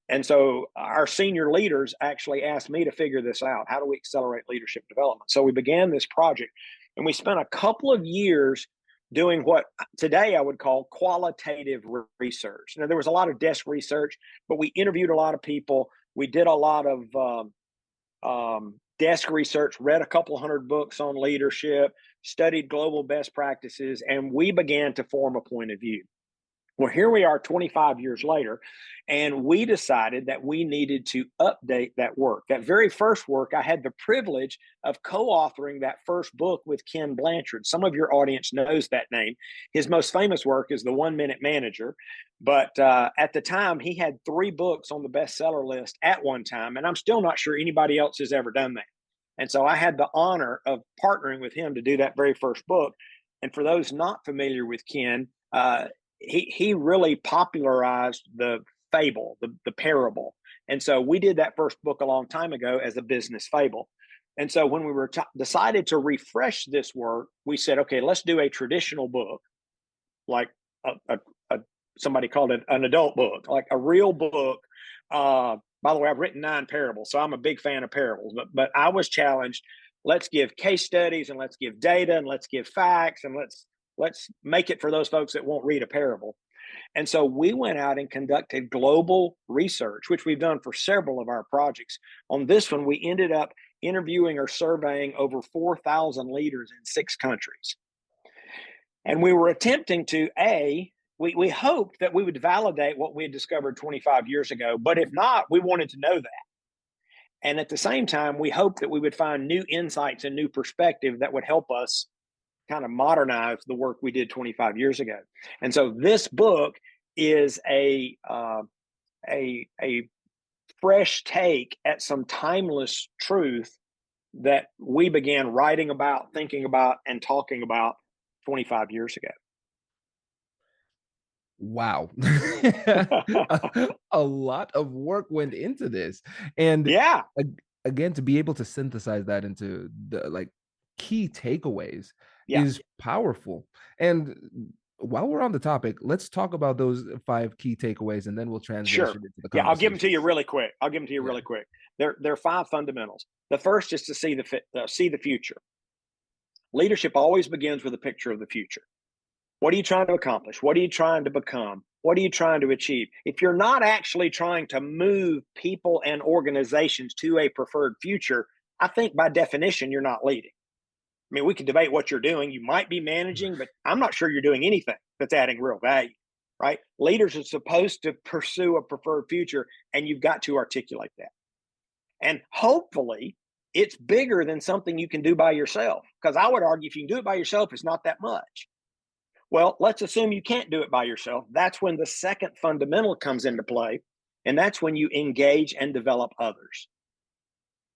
And so our senior leaders actually asked me to figure this out. How do we accelerate leadership development? So we began this project and we spent a couple of years doing what today I would call qualitative research. Now, there was a lot of desk research, but we interviewed a lot of people. We did a lot of desk research, read a couple hundred books on leadership, studied global best practices, and we began to form a point of view. Well, here we are 25 years later, and we decided that we needed to update that work. That very first work, I had the privilege of co-authoring that first book with Ken Blanchard. Some of your audience knows that name. His most famous work is The 1 Minute Manager, but at the time, he had 3 books on the bestseller list at one time, and I'm still not sure anybody else has ever done that. And so I had the honor of partnering with him to do that very first book. And for those not familiar with Ken, he really popularized the fable, the parable. And so we did that first book a long time ago as a business fable. And so when we were decided to refresh this work, we said, okay, let's do a traditional book, like somebody called it an adult book, like a real book. By the way, I've written 9 parables, so I'm a big fan of parables. But I was challenged. Let's give case studies and let's give data and let's give facts and let's make it for those folks that won't read a parable. And so we went out and conducted global research, which we've done for several of our projects. On this one, we ended up interviewing or surveying over 4,000 leaders in 6 countries. And we were attempting to, we hoped that we would validate what we had discovered 25 years ago. But if not, we wanted to know that. And at the same time, we hoped that we would find new insights and new perspective that would help us kind of modernize the work we did 25 years ago. And so this book is a fresh take at some timeless truth that we began writing about, thinking about, and talking about 25 years ago. Wow. A lot of work went into this. And yeah, again, to be able to synthesize that into the key takeaways is powerful. And while we're on the topic, let's talk about those 5 key takeaways, and then we'll transition into the conversation. I'll give them to you really quick. Really quick. There are 5 fundamentals. The first is to see the future. Leadership always begins with a picture of the future. What are you trying to accomplish? What are you trying to become? What are you trying to achieve? If you're not actually trying to move people and organizations to a preferred future, I think by definition, you're not leading. I mean, we can debate what you're doing. You might be managing, but I'm not sure you're doing anything that's adding real value, right? Leaders are supposed to pursue a preferred future, and you've got to articulate that. And hopefully, it's bigger than something you can do by yourself, because I would argue if you can do it by yourself, it's not that much. Well, let's assume you can't do it by yourself. That's when the second fundamental comes into play, and that's when you engage and develop others.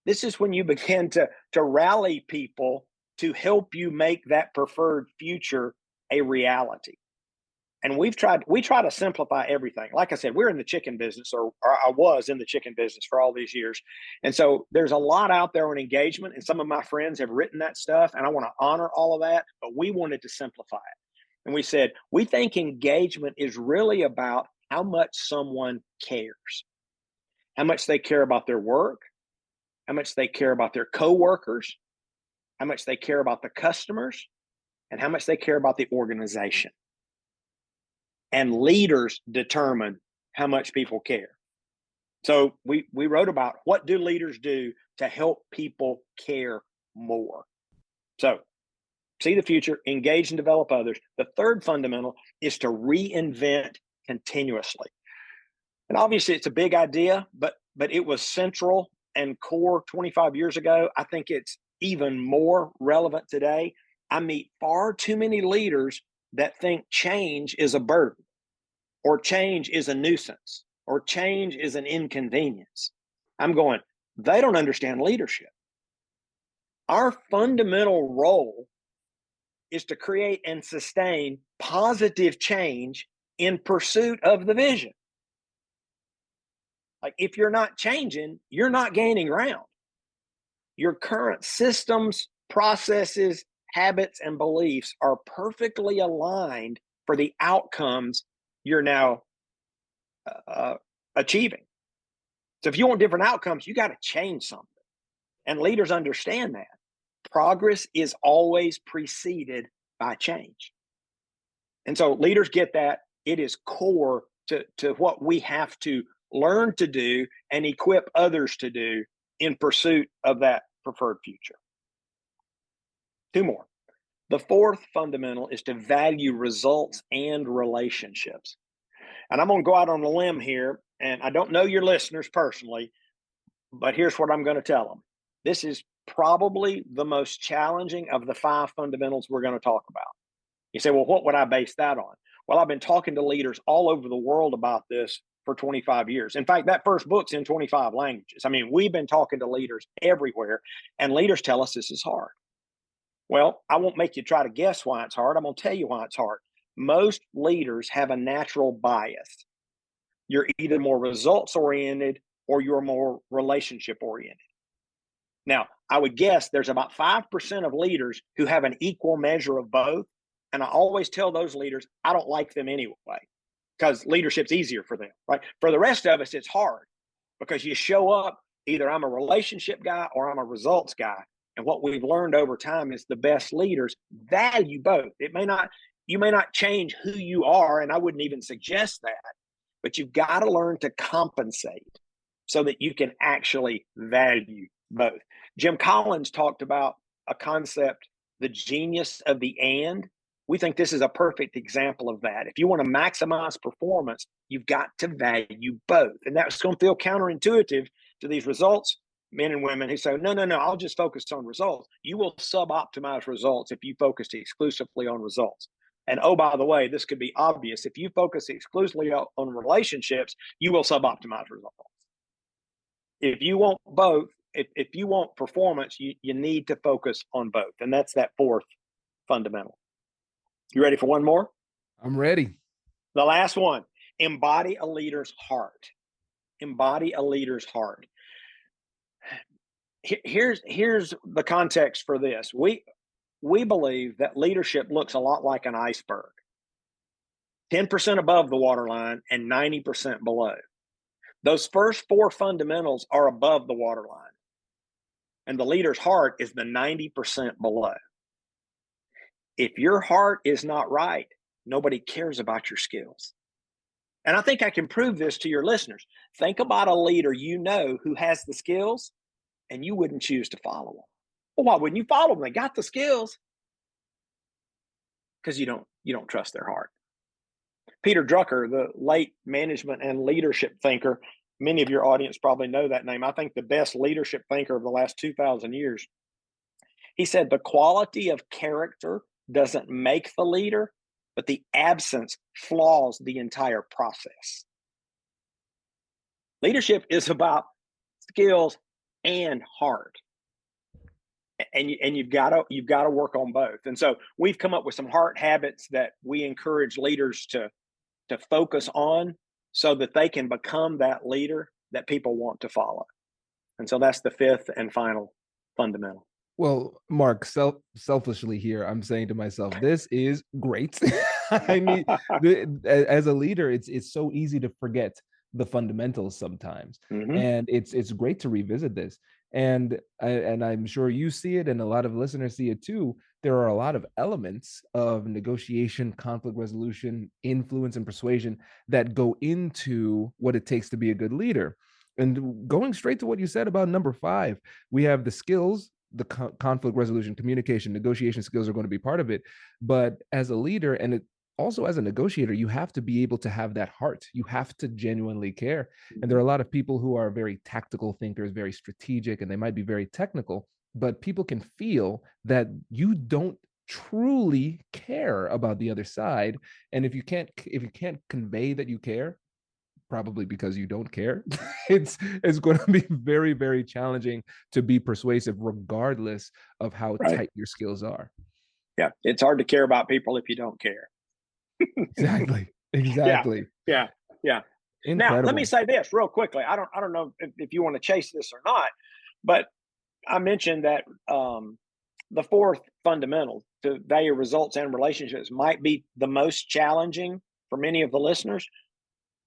This is when you begin to rally people to help you make that preferred future a reality. And we try to simplify everything. Like I said, we're in the chicken business, or I was in the chicken business for all these years. And so there's a lot out there on engagement, and some of my friends have written that stuff, and I want to honor all of that, but we wanted to simplify it. And we said, we think engagement is really about how much someone cares, how much they care about their work, how much they care about their coworkers, how much they care about the customers, and how much they care about the organization. And leaders determine how much people care. So we wrote about what do leaders do to help people care more. So see the future, engage and develop others. The third fundamental is to reinvent continuously. And obviously it's a big idea, but it was central and core 25 years ago. I think it's even more relevant today. I meet far too many leaders that think change is a burden, or change is a nuisance, or change is an inconvenience. I'm going, they don't understand leadership. Our fundamental role is to create and sustain positive change in pursuit of the vision. Like, if you're not changing, you're not gaining ground. Your current systems, processes, habits, and beliefs are perfectly aligned for the outcomes you're now achieving. So if you want different outcomes, you got to change something. And leaders understand that. Progress is always preceded by change. And so leaders get that. It is core to what we have to learn to do and equip others to do in pursuit of that preferred future. Two more. The fourth fundamental is to value results and relationships. And I'm going to go out on a limb here, and I don't know your listeners personally, but here's what I'm going to tell them. This is probably the most challenging of the 5 fundamentals we're going to talk about. You say, well, what would I base that on? Well, I've been talking to leaders all over the world about this for 25 years. In fact, that first book's in 25 languages. I mean, we've been talking to leaders everywhere, and leaders tell us this is hard. Well, I won't make you try to guess why it's hard. I'm going to tell you why it's hard. Most leaders have a natural bias. You're either more results oriented or you're more relationship oriented. Now, I would guess there's about 5% of leaders who have an equal measure of both. And I always tell those leaders, I don't like them anyway, because leadership's easier for them, right? For the rest of us, it's hard because you show up, either I'm a relationship guy or I'm a results guy. And what we've learned over time is the best leaders value both. You may not change who you are, and I wouldn't even suggest that, but you've got to learn to compensate so that you can actually value both. Jim Collins talked about a concept, the genius of the and. We think this is a perfect example of that. If you want to maximize performance, you've got to value both. And that's going to feel counterintuitive to these results men and women who say, no, I'll just focus on results. You will suboptimize results if you focus exclusively on results. And oh, by the way, this could be obvious. If you focus exclusively on relationships, you will suboptimize results. If you want both, if you want performance, you need to focus on both. And that's that fourth fundamental. You ready for one more? I'm ready. The last one, embody a leader's heart. Embody a leader's heart. Here's the context for this. We believe that leadership looks a lot like an iceberg. 10% above the waterline and 90% below. Those first 4 fundamentals are above the waterline. And the leader's heart is the 90% below. If your heart is not right, nobody cares about your skills. And I think I can prove this to your listeners. Think about a leader you know who has the skills and you wouldn't choose to follow them. Well, why wouldn't you follow them? They got the skills. Because you don't trust their heart. Peter Drucker, the late management and leadership thinker, many of your audience probably know that name. I think the best leadership thinker of the last 2,000 years. He said the quality of character doesn't make the leader, but the absence flaws the entire process. Leadership is about skills and heart. And you've got to work on both. And so we've come up with some heart habits that we encourage leaders to focus on so that they can become that leader that people want to follow. And so that's the 5th and final fundamental. Well, Mark, selfishly here, I'm saying to myself, this is great. I mean, as a leader, it's so easy to forget the fundamentals sometimes. Mm-hmm. And it's great to revisit this. And I'm sure you see it, and a lot of listeners see it too. there are a lot of elements of negotiation, conflict resolution, influence, and persuasion that go into what it takes to be a good leader. And going straight to what you said about number 5, we have the skills, the conflict resolution, communication, negotiation skills are going to be part of it. But as a leader, and it also as a negotiator, you have to be able to have that heart. You have to genuinely care. And there are a lot of people who are very tactical thinkers, very strategic, and they might be very technical, but people can feel that you don't truly care about the other side. And if you can't convey that you care, probably because you don't care, it's going to be very, very challenging to be persuasive, regardless of how Right. tight your skills are. Yeah, it's hard to care about people if you don't care. Exactly. Yeah. Now, let me say this real quickly. I don't know if you want to chase this or not, but I mentioned that the 4th fundamental to value results and relationships might be the most challenging for many of the listeners.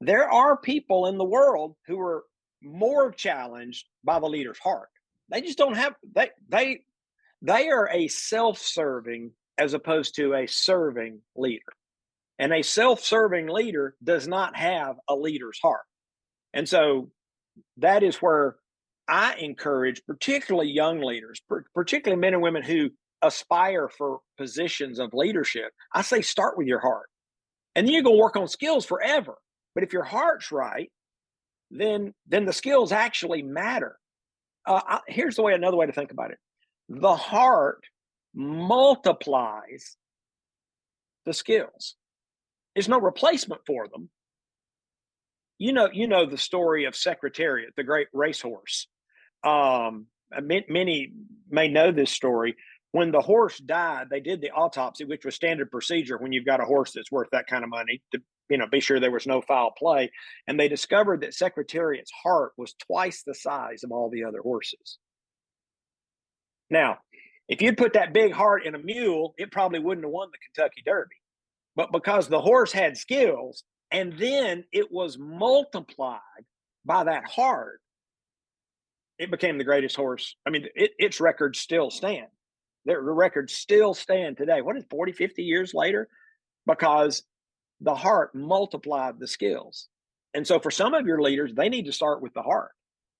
There are people in the world who are more challenged by the leader's heart. They just don't have they are a self-serving as opposed to a serving leader. And a self-serving leader does not have a leader's heart. And so that is where I encourage particularly young leaders, particularly men and women who aspire for positions of leadership. I say start with your heart. And then you're going to work on skills forever. But if your heart's right, then the skills actually matter. Here's another way to think about it. The heart multiplies the skills. There's no replacement for them. You know the story of Secretariat, the great racehorse. Many may know this story. When the horse died, they did the autopsy, which was standard procedure when you've got a horse that's worth that kind of money, to be sure there was no foul play. And they discovered that Secretariat's heart was twice the size of all the other horses. Now, if you'd put that big heart in a mule, it probably wouldn't have won the Kentucky Derby. But because the horse had skills, and then it was multiplied by that heart, it became the greatest horse. I mean, its records still stand. The records still stand today. What is 40, 50 years later? Because the heart multiplied the skills. And so for some of your leaders, they need to start with the heart.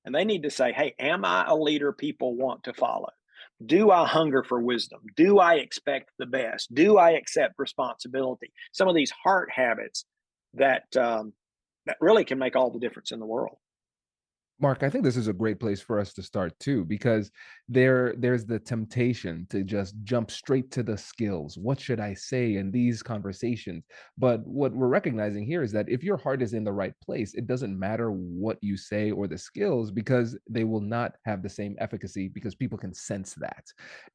And they need to say, hey, am I a leader people want to follow? Do I hunger for wisdom? Do I expect the best? Do I accept responsibility? Some of these heart habits that really can make all the difference in the world. Mark, I think this is a great place for us to start too, because there's the temptation to just jump straight to the skills. What should I say in these conversations? But what we're recognizing here is that if your heart is in the right place, it doesn't matter what you say or the skills, because they will not have the same efficacy, because people can sense that.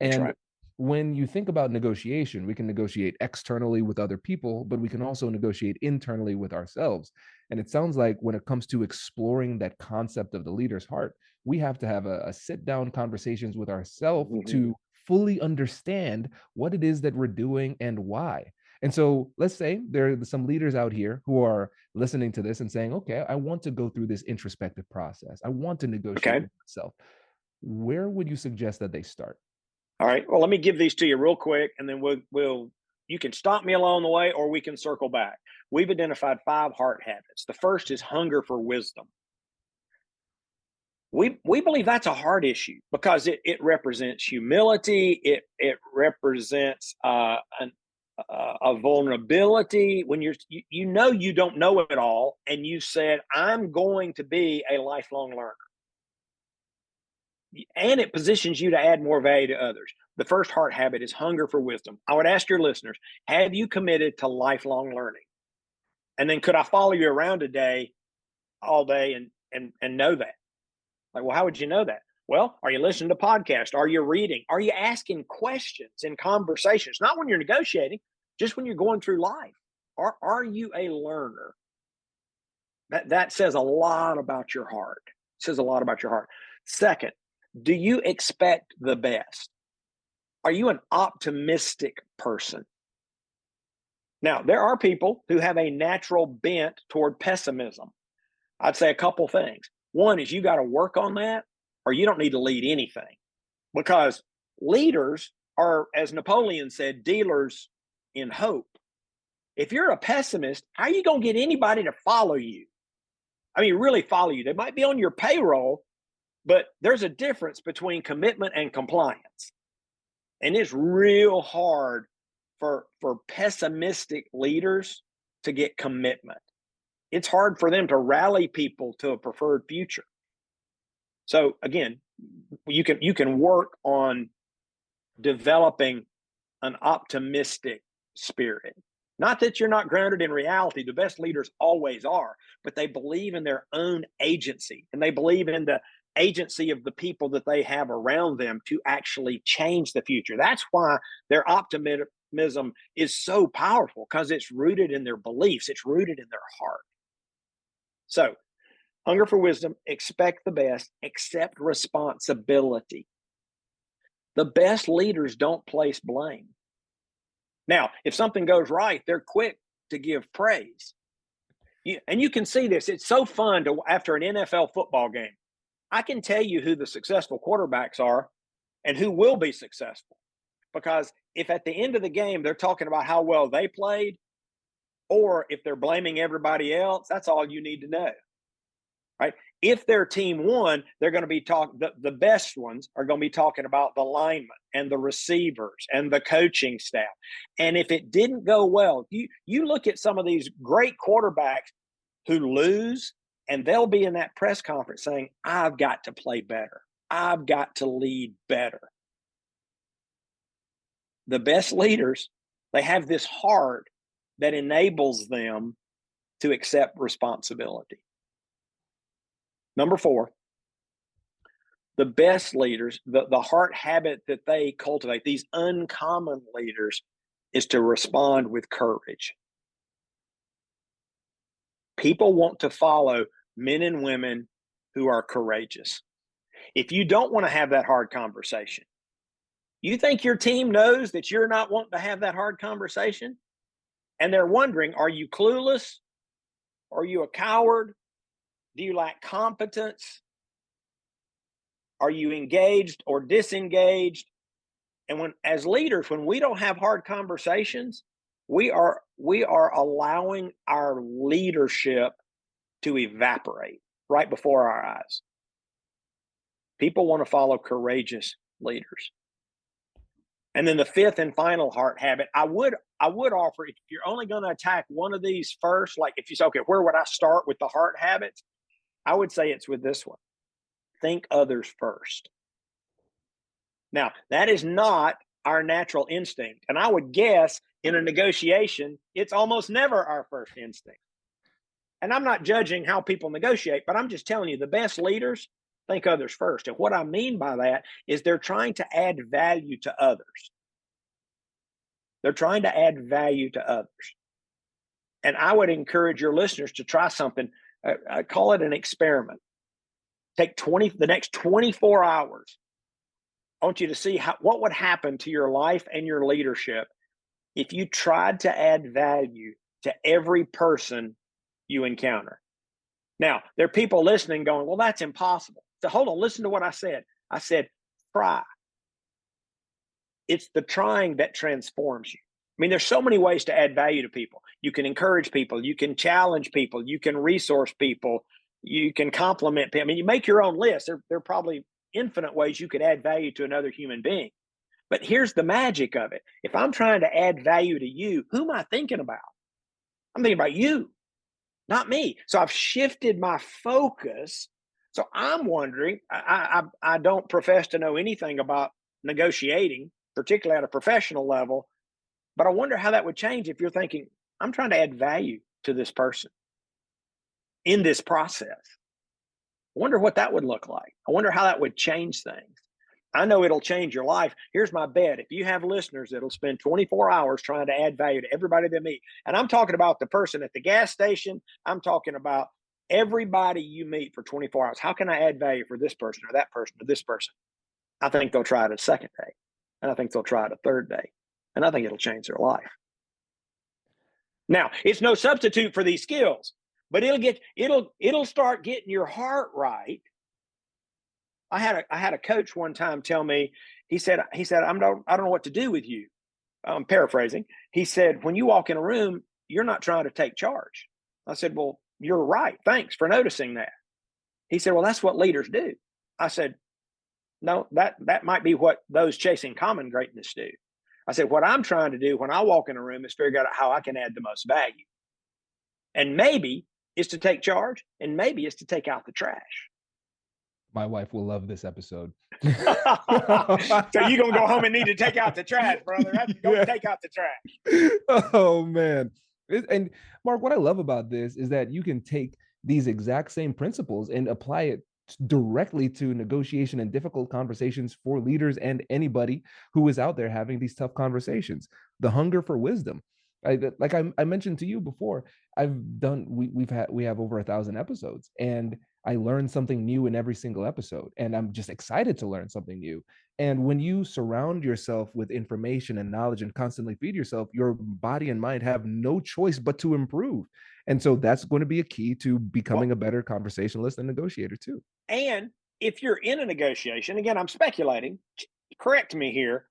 And right. When you think about negotiation, we can negotiate externally with other people, but we can also negotiate internally with ourselves. And it sounds like when it comes to exploring that concept of the leader's heart, we have to have a sit down conversations with ourselves to fully understand what it is that we're doing and why. And so let's say there are some leaders out here who are listening to this and saying, okay, I want to go through this introspective process. I want to negotiate with myself. Where would you suggest that they start? All right. Well, let me give these to you real quick, and then you can stop me along the way, or we can circle back. We've identified 5 heart habits. The first is hunger for wisdom. We believe that's a heart issue because it represents humility. It represents a vulnerability when you don't know it all, and you said, I'm going to be a lifelong learner. And it positions you to add more value to others. The first heart habit is hunger for wisdom. I would ask your listeners, have you committed to lifelong learning? And then could I follow you around all day and know that? Like, well, how would you know that? Well, are you listening to podcasts? Are you reading? Are you asking questions in conversations? Not when you're negotiating, just when you're going through life. Are you a learner? That says a lot about your heart. It says a lot about your heart. Second, do you expect the best? Are you an optimistic person? Now, there are people who have a natural bent toward pessimism. I'd say a couple things. One is you got to work on that, or you don't need to lead anything, because leaders are, as Napoleon said, dealers in hope. If you're a pessimist, how are you going to get anybody to follow you? I mean, really follow you. They might be on your payroll, but there's a difference between commitment and compliance. And it's real hard for pessimistic leaders to get commitment. It's hard for them to rally people to a preferred future. So again, you can work on developing an optimistic spirit. Not that you're not grounded in reality. The best leaders always are, but they believe in their own agency, and they believe in the agency of the people that they have around them to actually change the future. That's why their optimism is so powerful, because it's rooted in their beliefs. It's rooted in their heart. So, hunger for wisdom, expect the best, accept responsibility. The best leaders don't place blame. Now, if something goes right, they're quick to give praise. And you can see this. It's so fun to, after an NFL football game, I can tell you who the successful quarterbacks are and who will be successful. Because if at the end of the game they're talking about how well they played, or if they're blaming everybody else, that's all you need to know. Right? If their team won, they're going to be the best ones are going to be talking about the linemen and the receivers and the coaching staff. And if it didn't go well, you look at some of these great quarterbacks who lose, and they'll be in that press conference saying, I've got to play better. I've got to lead better. The best leaders, they have this heart that enables them to accept responsibility. Number 4, the best leaders, the heart habit that they cultivate, these uncommon leaders, is to respond with courage. People want to follow men and women who are courageous. If you don't want to have that hard conversation, you think your team knows that you're not wanting to have that hard conversation? And they're wondering, are you clueless? Are you a coward? Do you lack competence? Are you engaged or disengaged? And as leaders, when we don't have hard conversations, we are allowing our leadership to evaporate right before our eyes. People want to follow courageous leaders. And then the 5th and final heart habit, I would offer, if you're only going to attack one of these first, like if you say, okay, where would I start with the heart habits? I would say it's with this one. Think others first. Now, that is not our natural instinct. And I would guess in a negotiation, it's almost never our first instinct. And I'm not judging how people negotiate, but I'm just telling you, the best leaders think others first. And what I mean by that is they're trying to add value to others. They're trying to add value to others. And I would encourage your listeners to try something. I call it an experiment. Take the next 24 hours. I want you to see what would happen to your life and your leadership if you tried to add value to every person you encounter. Now, there are people listening going, well, that's impossible. So hold on, listen to what I said. I said, try. It's the trying that transforms you. I mean, there's so many ways to add value to people. You can encourage people. You can challenge people. You can resource people. You can compliment people. I mean, you make your own list. There are probably infinite ways you could add value to another human being. But here's the magic of it. If I'm trying to add value to you, who am I thinking about? I'm thinking about you, not me. So I've shifted my focus. So I'm wondering, I don't profess to know anything about negotiating, particularly at a professional level, but I wonder how that would change if you're thinking, I'm trying to add value to this person in this process. I wonder what that would look like. I wonder how that would change things. I know it'll change your life. Here's my bet. If you have listeners that'll spend 24 hours trying to add value to everybody they meet, and I'm talking about the person at the gas station, I'm talking about everybody you meet for 24 hours. How can I add value for this person or that person or this person? I think they'll try it a second day. And I think they'll try it a third day. And I think it'll change their life. Now, it's no substitute for these skills, but it'll start getting your heart right. I had a coach one time tell me, He said, I don't know what to do with you. I'm paraphrasing. He said, when you walk in a room, you're not trying to take charge. I said, well, you're right. Thanks for noticing that. He said, well, that's what leaders do. I said, no, that might be what those chasing common greatness do. I said, what I'm trying to do when I walk in a room is figure out how I can add the most value. And maybe it's to take charge, and maybe it's to take out the trash. My wife will love this episode. So you're going to go home and need to take out the trash, brother. Go take out the trash. Oh, man. And Mark, what I love about this is that you can take these exact same principles and apply it directly to negotiation and difficult conversations for leaders and anybody who is out there having these tough conversations. The hunger for wisdom. Like I mentioned to you before, we have over 1,000 episodes, and I learn something new in every single episode, and I'm just excited to learn something new. And when you surround yourself with information and knowledge and constantly feed yourself, your body and mind have no choice but to improve. And so that's going to be a key to becoming a better conversationalist and negotiator too. And if you're in a negotiation, again, I'm speculating, correct me here.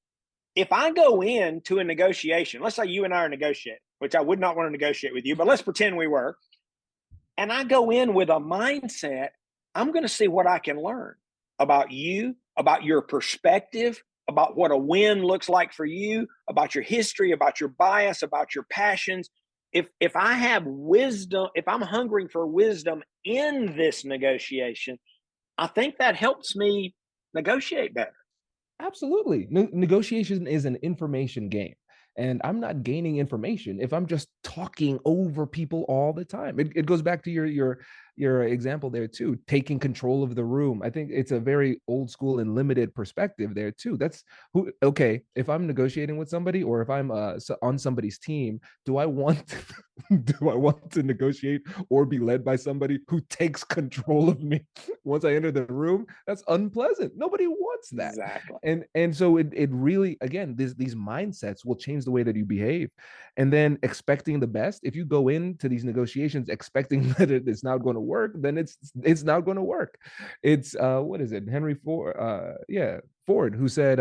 If I go into a negotiation, let's say you and I are negotiating, which I would not want to negotiate with you, but let's pretend we were. And I go in with a mindset, I'm going to see what I can learn about you, about your perspective, about what a win looks like for you, about your history, about your bias, about your passions. If I have wisdom, if I'm hungering for wisdom in this negotiation, I think that helps me negotiate better. Absolutely. Negotiation is an information game. And I'm not gaining information if I'm just talking over people all the time. It goes back to your example there too, taking control of the room. I think it's a very old school and limited perspective there too. That's okay, if I'm negotiating with somebody or if I'm on somebody's team, do I want to negotiate or be led by somebody who takes control of me once I enter the room? That's unpleasant. Nobody wants that. Exactly. And so it really, again, these mindsets will change the way that you behave. And then expecting the best. If you go into these negotiations expecting that it's not going to work, then it's not going to work. It's what is it? Henry Ford, Ford, who said,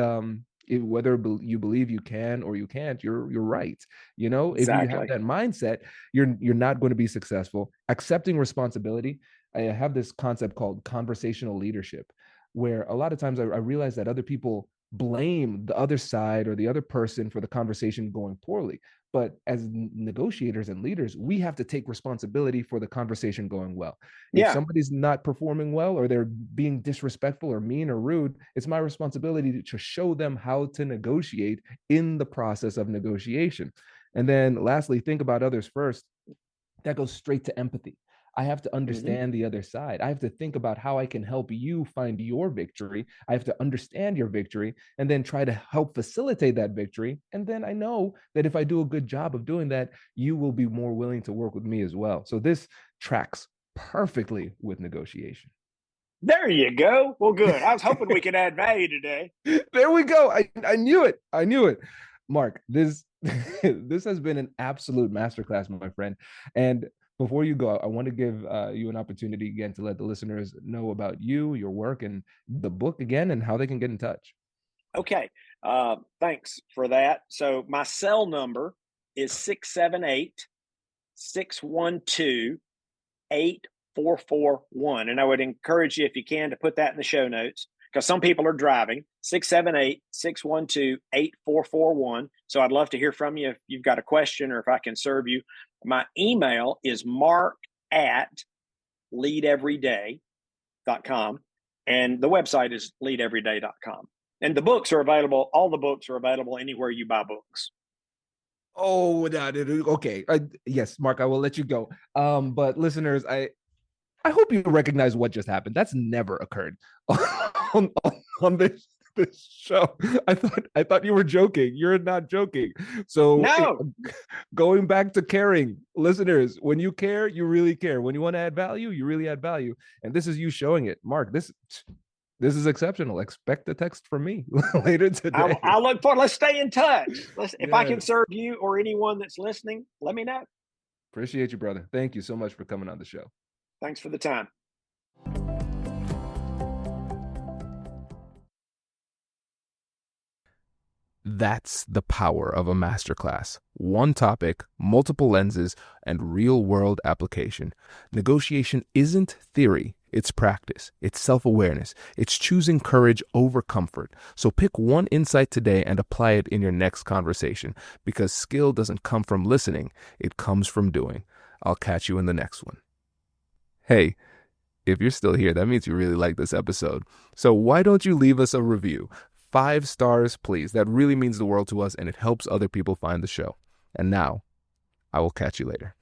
whether you believe you can or you can't, you're right. You know, exactly. If you have that mindset, you're not going to be successful. Accepting responsibility. I have this concept called conversational leadership, where a lot of times I realize that other people blame the other side or the other person for the conversation going poorly. But as negotiators and leaders, we have to take responsibility for the conversation going well. If somebody's not performing well or they're being disrespectful or mean or rude, it's my responsibility to show them how to negotiate in the process of negotiation. And then lastly, think about others first. That goes straight to empathy. I have to understand the other side. I have to think about how I can help you find your victory. I have to understand your victory and then try to help facilitate that victory. And then I know that if I do a good job of doing that, you will be more willing to work with me as well. So this tracks perfectly with negotiation. There you go. Well, good. I was hoping we could add value today. There we go. I knew it. I knew it. Mark, this has been an absolute masterclass, my friend. And before you go, I want to give you an opportunity again to let the listeners know about you, your work, and the book again, and how they can get in touch. Okay. Thanks for that. So my cell number is 678-612-8441. And I would encourage you, if you can, to put that in the show notes, because some people are driving. 678-612-8441. So I'd love to hear from you if you've got a question or if I can serve you. My email is mark@leadeveryday.com. And the website is leadeveryday.com. And the books are available. All the books are available anywhere you buy books. Oh, okay. Yes, Mark, I will let you go. But listeners, I hope you recognize what just happened. That's never occurred on this show. I thought you were joking. You're not joking. So no. Going back to caring, listeners, when you care, you really care. When you want to add value, you really add value. And this is you showing it. Mark, this is exceptional. Expect a text from me later today. I'll look forward. Let's stay in touch. If I can serve you or anyone that's listening, let me know. Appreciate you, brother. Thank you so much for coming on the show. Thanks for the time. That's the power of a masterclass. One topic, multiple lenses, and real-world application. Negotiation isn't theory, it's practice. It's self-awareness. It's choosing courage over comfort. So pick one insight today and apply it in your next conversation, because skill doesn't come from listening, it comes from doing. I'll catch you in the next one. Hey, if you're still here, that means you really like this episode. So why don't you leave us a review? 5 stars, please. That really means the world to us, and it helps other people find the show. And now, I will catch you later.